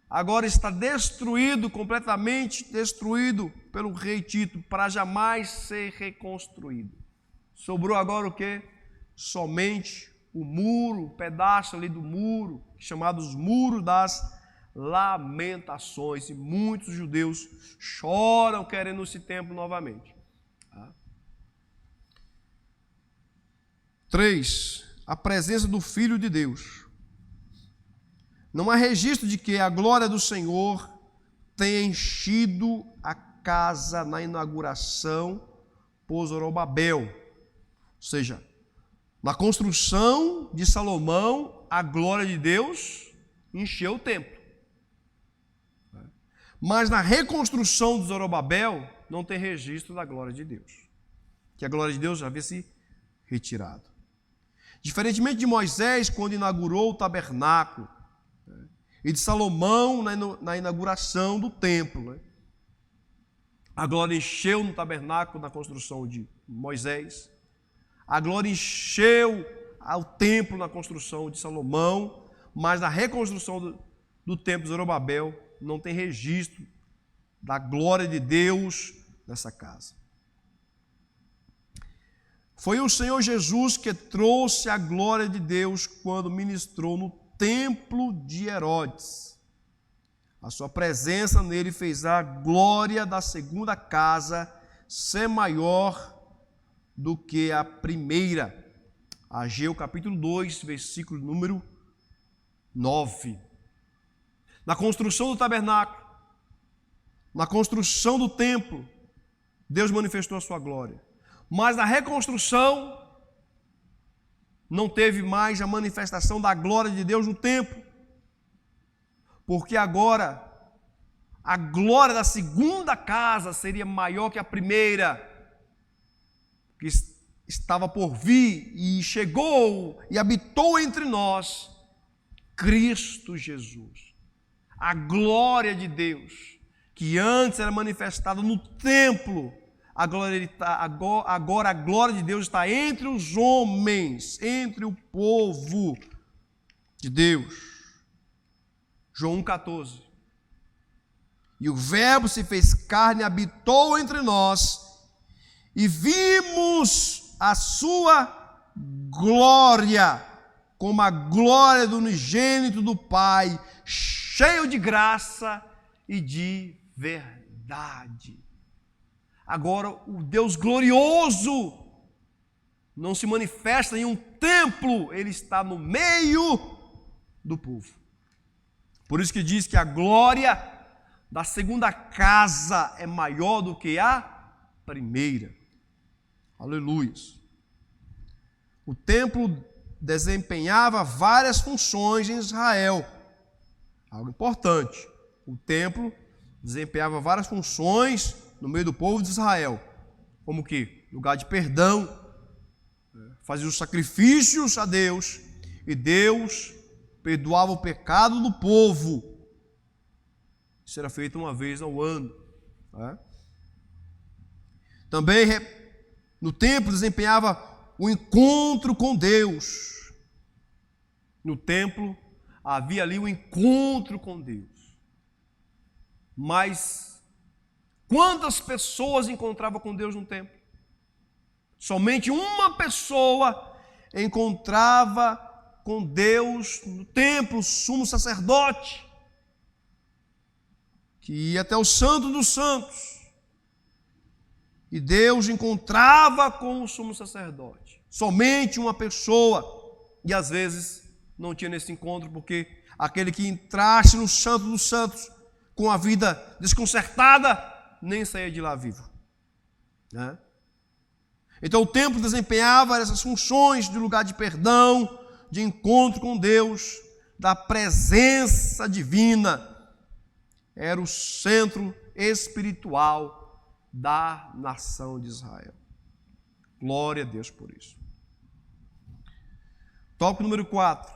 agora está destruído, completamente destruído pelo rei Tito, para jamais ser reconstruído. Sobrou agora o quê? Somente o muro, um pedaço ali do muro, chamados Muros das Lamentações, e muitos judeus choram querendo esse templo novamente. 3. A presença do Filho de Deus. Não há registro de que a glória do Senhor tenha enchido a casa na inauguração por Zorobabel. Ou seja, na construção de Salomão, a glória de Deus encheu o templo. Mas na reconstrução de Zorobabel, não tem registro da glória de Deus. Que a glória de Deus já havia se retirado. Diferentemente de Moisés, quando inaugurou o tabernáculo, e de Salomão na inauguração do templo. A glória encheu no tabernáculo na construção de Moisés. A glória encheu o templo na construção de Salomão, mas na reconstrução do templo de Zorobabel não tem registro da glória de Deus nessa casa. Foi o Senhor Jesus que trouxe a glória de Deus quando ministrou no templo de Herodes. A sua presença nele fez a glória da segunda casa ser maior do que a primeira. Ageu capítulo 2, versículo número 9. Na construção do tabernáculo, na construção do templo, Deus manifestou a sua glória. Mas na reconstrução, não teve mais a manifestação da glória de Deus no templo. Porque agora, a glória da segunda casa seria maior que a primeira. Que estava por vir e chegou e habitou entre nós, Cristo Jesus. A glória de Deus, que antes era manifestada no templo, agora a glória de Deus está entre os homens, entre o povo de Deus. João 1,14. E o Verbo se fez carne e habitou entre nós, e vimos a sua glória, como a glória do unigênito do Pai, cheio de graça e de verdade. Agora, o Deus glorioso não se manifesta em um templo, ele está no meio do povo. Por isso que diz que a glória da segunda casa é maior do que a primeira. Aleluia. O templo desempenhava várias funções em Israel. Algo importante. O templo desempenhava várias funções no meio do povo de Israel. Como que? Lugar de perdão. Fazia os sacrifícios a Deus. E Deus perdoava o pecado do povo. Isso era feito uma vez ao ano. Também no templo desempenhava o encontro com Deus. No templo havia ali o encontro com Deus. Mas quantas pessoas encontravam com Deus no templo? Somente uma pessoa encontrava com Deus no templo, o sumo sacerdote, que ia até o Santo dos Santos. E Deus encontrava com o sumo sacerdote. Somente uma pessoa. E às vezes não tinha nesse encontro, porque aquele que entrasse no Santo dos Santos com a vida desconcertada, nem saía de lá vivo. Então o templo desempenhava essas funções de lugar de perdão, de encontro com Deus, da presença divina. Era o centro espiritual da nação de Israel. Glória a Deus por isso. Tópico número 4.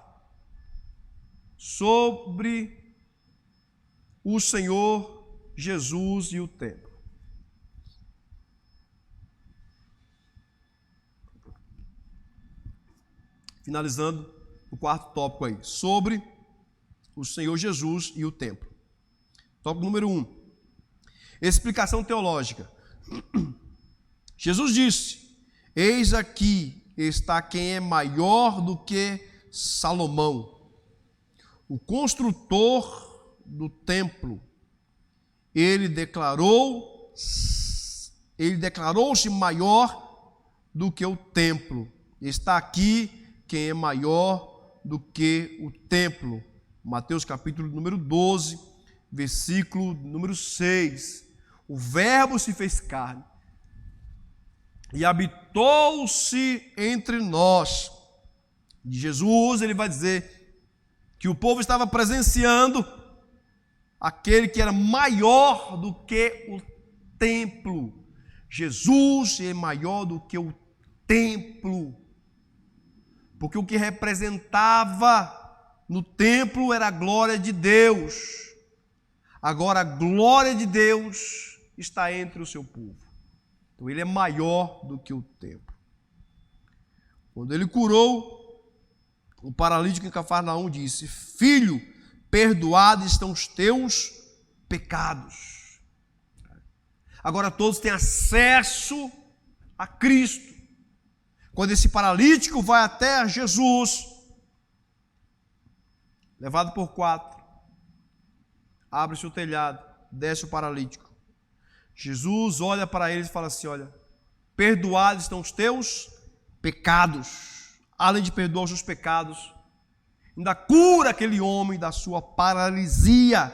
Sobre o Senhor Jesus e o templo. Finalizando o quarto tópico aí, sobre o Senhor Jesus e o templo. Tópico número 1. Explicação teológica. Jesus disse: eis aqui está quem é maior do que Salomão, o construtor do templo. Ele declarou-se maior do que o templo. Está aqui quem é maior do que o templo. Mateus capítulo número 12, versículo número 6. O Verbo se fez carne e habitou-se entre nós. De Jesus, ele vai dizer que o povo estava presenciando aquele que era maior do que o templo. Jesus é maior do que o templo. Porque o que representava no templo era a glória de Deus. Agora a glória de Deus está entre o seu povo. Então ele é maior do que o templo. Quando ele curou o paralítico em Cafarnaum, disse: filho, perdoados estão os teus pecados. Agora todos têm acesso a Cristo. Quando esse paralítico vai até Jesus, levado por 4, abre-se o telhado, desce o paralítico. Jesus olha para eles e fala assim: olha, perdoados estão os teus pecados. Além de perdoar os seus pecados, ainda cura aquele homem da sua paralisia.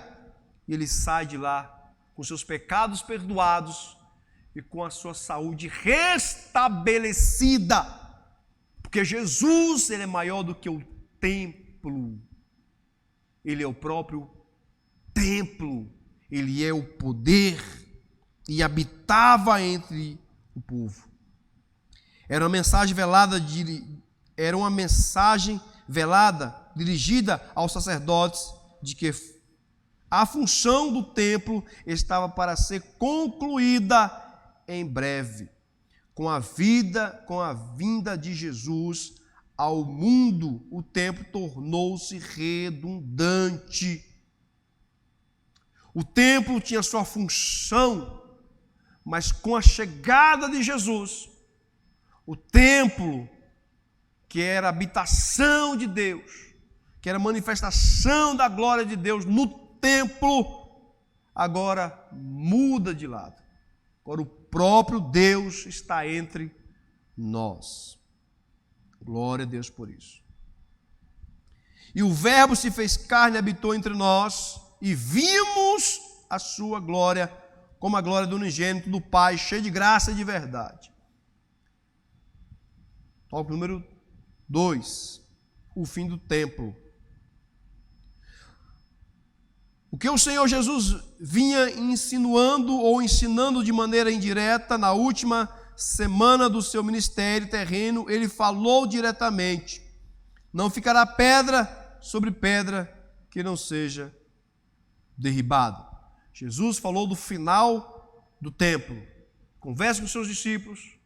E ele sai de lá com seus pecados perdoados e com a sua saúde restabelecida. Porque Jesus, ele é maior do que o templo. Ele é o próprio templo. Ele é o poder e habitava entre o povo. Era uma mensagem velada dirigida aos sacerdotes de que a função do templo estava para ser concluída em breve. Com a vinda de Jesus ao mundo, o templo tornou-se redundante. O templo tinha sua função, mas com a chegada de Jesus, o templo, que era a habitação de Deus, que era a manifestação da glória de Deus no templo, agora muda de lado. Agora o próprio Deus está entre nós. Glória a Deus por isso. E o Verbo se fez carne e habitou entre nós, e vimos a sua glória, como a glória do unigênito do Pai, cheio de graça e de verdade. Tópico número 2, o fim do templo. O que o Senhor Jesus vinha insinuando ou ensinando de maneira indireta na última semana do seu ministério terreno, ele falou diretamente: não ficará pedra sobre pedra que não seja derribada. Jesus falou do final do templo. Conversa com seus discípulos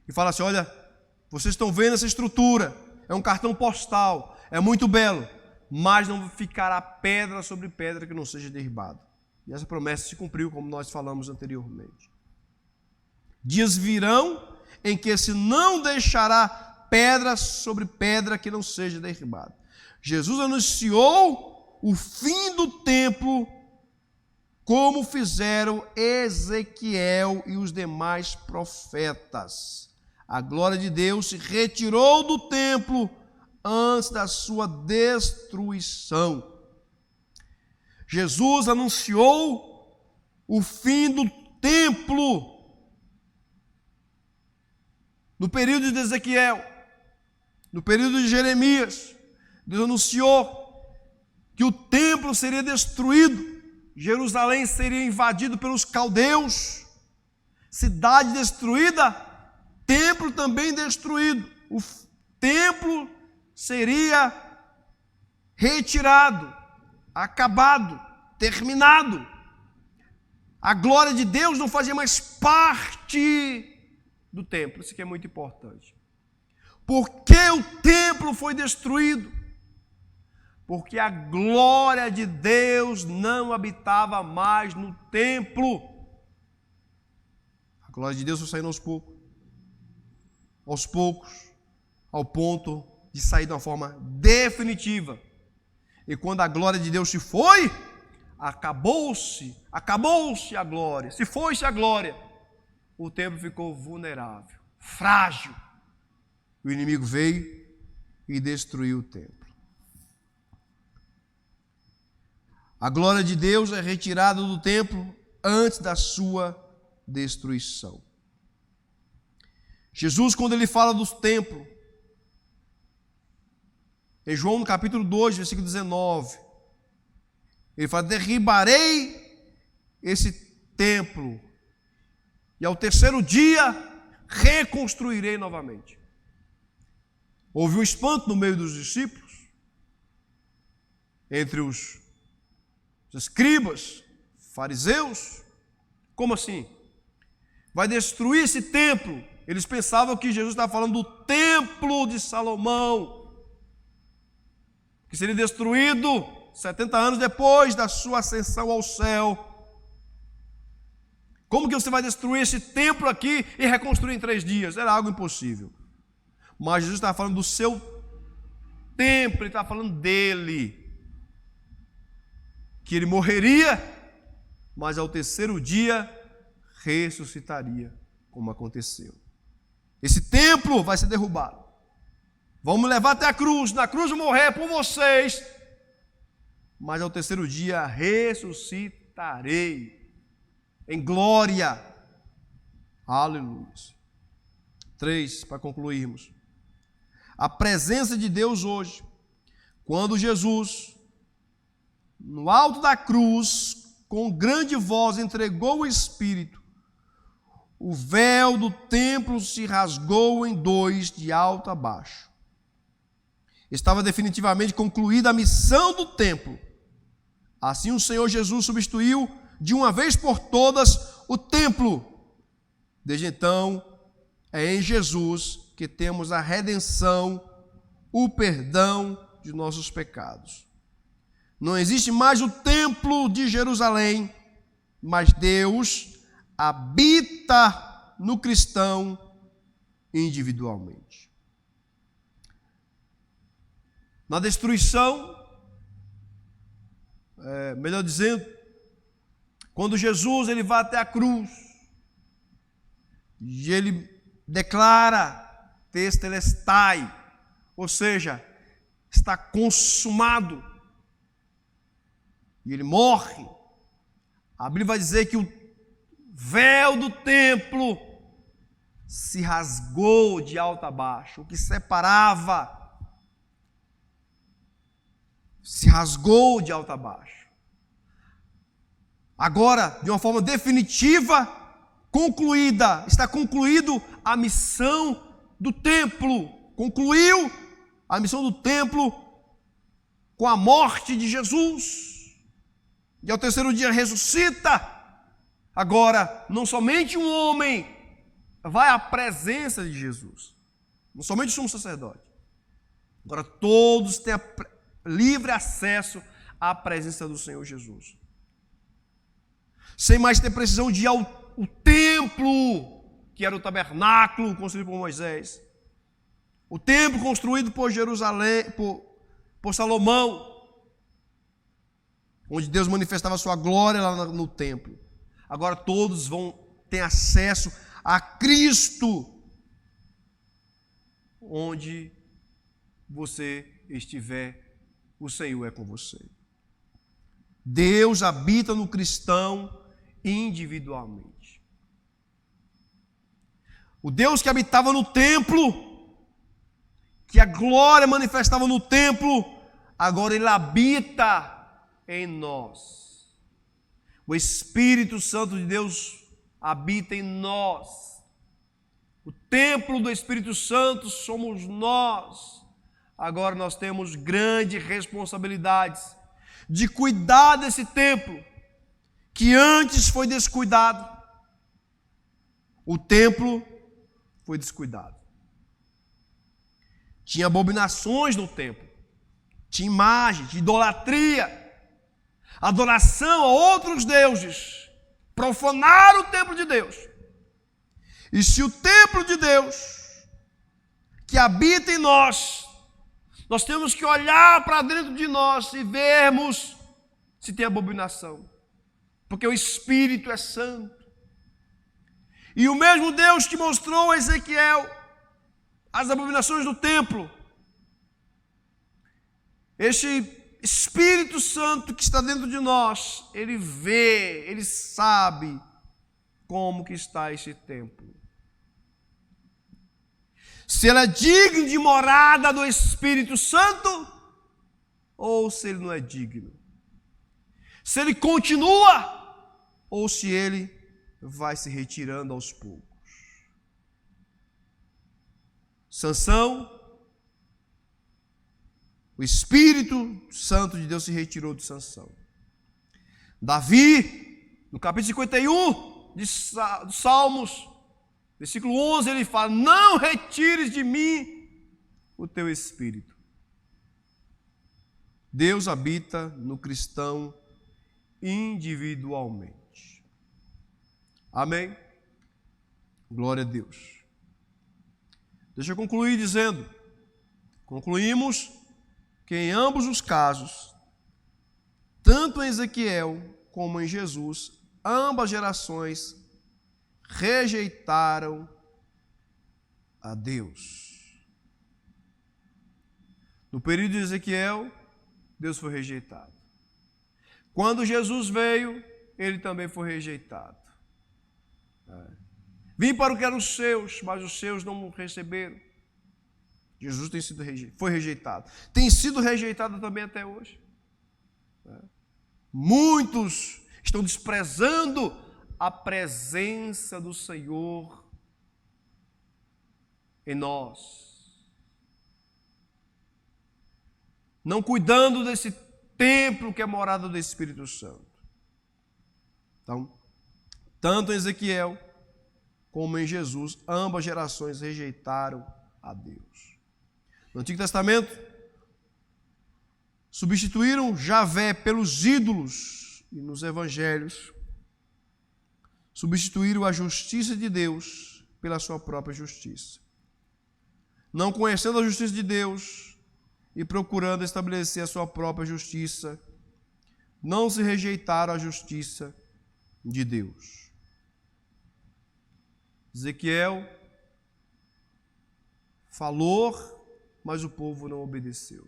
e fala assim: olha, vocês estão vendo essa estrutura, é um cartão postal, é muito belo, mas não ficará pedra sobre pedra que não seja derribada. E essa promessa se cumpriu, como nós falamos anteriormente. Dias virão em que se não deixará pedra sobre pedra que não seja derribada. Jesus anunciou o fim do templo, como fizeram Ezequiel e os demais profetas. A glória de Deus se retirou do templo antes da sua destruição. Jesus anunciou o fim do templo no período de Ezequiel, no período de Jeremias. Deus anunciou que o templo seria destruído, Jerusalém seria invadido pelos caldeus, cidade destruída, templo também destruído. O templo seria retirado, acabado, terminado. A glória de Deus não fazia mais parte do templo. Isso aqui é muito importante. Por que o templo foi destruído? Porque a glória de Deus não habitava mais no templo. A glória de Deus foi saindo aos poucos, ao ponto de sair de uma forma definitiva. E quando a glória de Deus se foi, acabou-se a glória. Se foi-se a glória, o templo ficou vulnerável, frágil. O inimigo veio e destruiu o templo. A glória de Deus é retirada do templo antes da sua destruição. Jesus, quando ele fala do templo, em João no capítulo 2, versículo 19, ele fala: derribarei esse templo e ao terceiro dia reconstruirei novamente. Houve um espanto no meio dos discípulos, entre os escribas, fariseus. Como assim? Vai destruir esse templo? Eles pensavam que Jesus estava falando do templo de Salomão, que seria destruído 70 anos depois da sua ascensão ao céu. Como que você vai destruir esse templo aqui e reconstruir em 3 dias? Era algo impossível. Mas Jesus estava falando do seu templo, ele estava falando dele, que ele morreria, mas ao terceiro dia ressuscitaria, como aconteceu. Esse templo vai ser derrubado. Vamos levar até a cruz, na cruz eu morrer por vocês, mas ao terceiro dia ressuscitarei em glória. Aleluia. 3, para concluirmos. A presença de Deus hoje, quando Jesus, no alto da cruz, com grande voz, entregou o Espírito. o véu do templo se rasgou em dois, de alto a baixo. Estava definitivamente concluída a missão do templo. Assim o Senhor Jesus substituiu de uma vez por todas o templo. Desde então, é em Jesus que temos a redenção, o perdão de nossos pecados. Não existe mais o templo de Jerusalém, mas Deus habita no cristão individualmente. Na destruição, melhor dizendo, quando Jesus ele vai até a cruz e ele declara tetelestai, ou seja, está consumado, e ele morre, a Bíblia vai dizer que o véu do templo se rasgou de alto a baixo, o que separava se rasgou de alto a baixo. Agora, de uma forma definitiva, concluída, está concluído a missão do templo. Concluiu a missão do templo com a morte de Jesus. E ao terceiro dia ressuscita. Agora, não somente um homem vai à presença de Jesus, não somente o sumo sacerdote. Agora todos têm livre acesso à presença do Senhor Jesus. Sem mais ter precisão de ir ao templo, que era o tabernáculo construído por Moisés. O templo construído por Jerusalém, por Salomão, onde Deus manifestava a sua glória lá no templo. Agora todos vão ter acesso a Cristo, onde você estiver, o Senhor é com você. Deus habita no cristão individualmente. O Deus que habitava no templo, que a glória manifestava no templo, agora Ele habita em nós. O Espírito Santo de Deus habita em nós. O templo do Espírito Santo somos nós. Agora nós temos grandes responsabilidades de cuidar desse templo, que antes foi descuidado. O templo foi descuidado. Tinha abominações no templo, tinha imagens, tinha idolatria, adoração a outros deuses, profanar o templo de Deus. E se o templo de Deus, que habita em nós, nós temos que olhar para dentro de nós e vermos se tem abominação, porque o Espírito é santo. E o mesmo Deus que mostrou a Ezequiel as abominações do templo, este Espírito Santo que está dentro de nós, ele vê, ele sabe como que está esse templo. Se ele é digno de morada do Espírito Santo, ou se ele não é digno. Se ele continua, ou se ele vai se retirando aos poucos. Sansão, o Espírito Santo de Deus se retirou de Sansão. Davi, no capítulo 51 dos Salmos, versículo 11, ele fala: não retires de mim o teu Espírito. Deus habita no cristão individualmente. Amém? Glória a Deus. Deixa eu concluir dizendo, concluímos que em ambos os casos, tanto em Ezequiel como em Jesus, ambas gerações rejeitaram a Deus. No período de Ezequiel, Deus foi rejeitado. Quando Jesus veio, ele também foi rejeitado. Vim para o que eram os seus, mas os seus não o receberam. Jesus foi rejeitado. Tem sido rejeitado também até hoje. Muitos estão desprezando a presença do Senhor em nós, não cuidando desse templo que é morada do Espírito Santo. Então, tanto em Ezequiel como em Jesus, ambas gerações rejeitaram a Deus. No Antigo Testamento, substituíram Javé pelos ídolos, e nos Evangelhos, substituíram a justiça de Deus pela sua própria justiça. Não conhecendo a justiça de Deus e procurando estabelecer a sua própria justiça, não se rejeitaram a justiça de Deus. Ezequiel falou, mas o povo não obedeceu.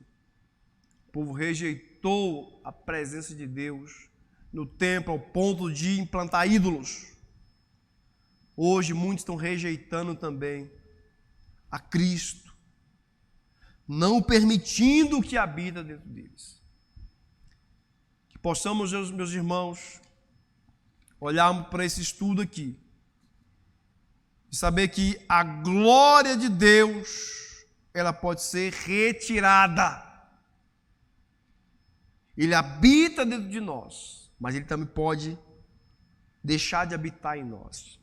O povo rejeitou a presença de Deus no templo ao ponto de implantar ídolos. Hoje muitos estão rejeitando também a Cristo, não permitindo que habita dentro deles. Que possamos, meus irmãos, olharmos para esse estudo aqui e saber que a glória de Deus, ela pode ser retirada. Ele habita dentro de nós, mas ele também pode deixar de habitar em nós.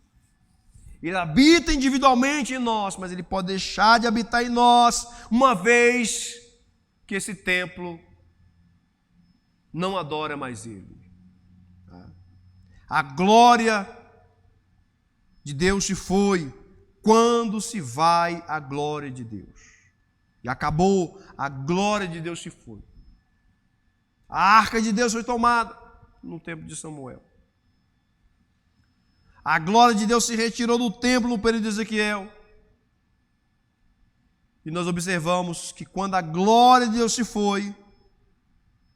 Ele habita individualmente em nós, mas ele pode deixar de habitar em nós, uma vez que esse templo não adora mais ele. A glória de Deus se foi. Quando se vai a glória de Deus? E acabou, a glória de Deus se foi. A arca de Deus foi tomada no tempo de Samuel. A glória de Deus se retirou do templo no período de Ezequiel. E nós observamos que quando a glória de Deus se foi,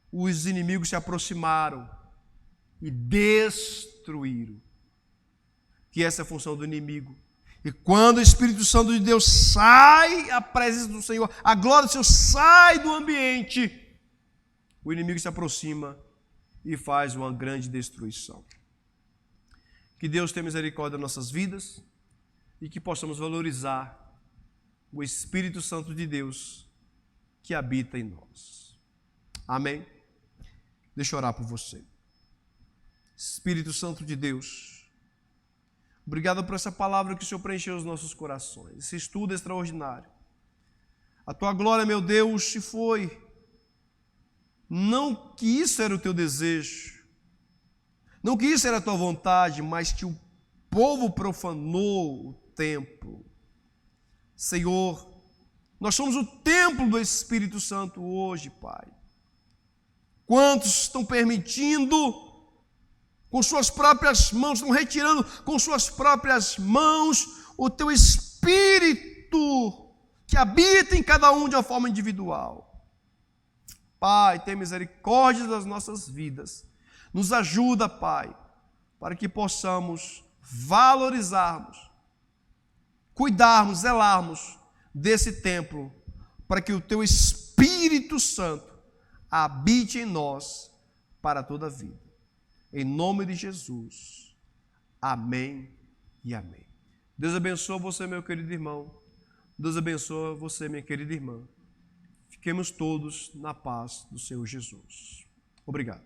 os inimigos se aproximaram e destruíram. Que essa é a função do inimigo. E quando o Espírito Santo de Deus sai, a presença do Senhor, a glória do Senhor sai do ambiente, o inimigo se aproxima e faz uma grande destruição. Que Deus tenha misericórdia das nossas vidas e que possamos valorizar o Espírito Santo de Deus que habita em nós. Amém? Deixa eu orar por você. Espírito Santo de Deus, obrigado por essa palavra que o Senhor preencheu os nossos corações. Esse estudo extraordinário. A tua glória, meu Deus, se foi. Não que isso era o teu desejo, não que isso era a tua vontade, mas que o povo profanou o templo. Senhor, nós somos o templo do Espírito Santo hoje, Pai. Quantos estão permitindo, com suas próprias mãos, estão retirando com suas próprias mãos o teu Espírito que habita em cada um de uma forma individual. Pai, tenha misericórdia das nossas vidas. Nos ajuda, Pai, para que possamos valorizarmos, cuidarmos, zelarmos desse templo, para que o Teu Espírito Santo habite em nós para toda a vida. Em nome de Jesus. Amém e amém. Deus abençoe você, meu querido irmão. Deus abençoe você, minha querida irmã. Fiquemos todos na paz do Senhor Jesus. Obrigado.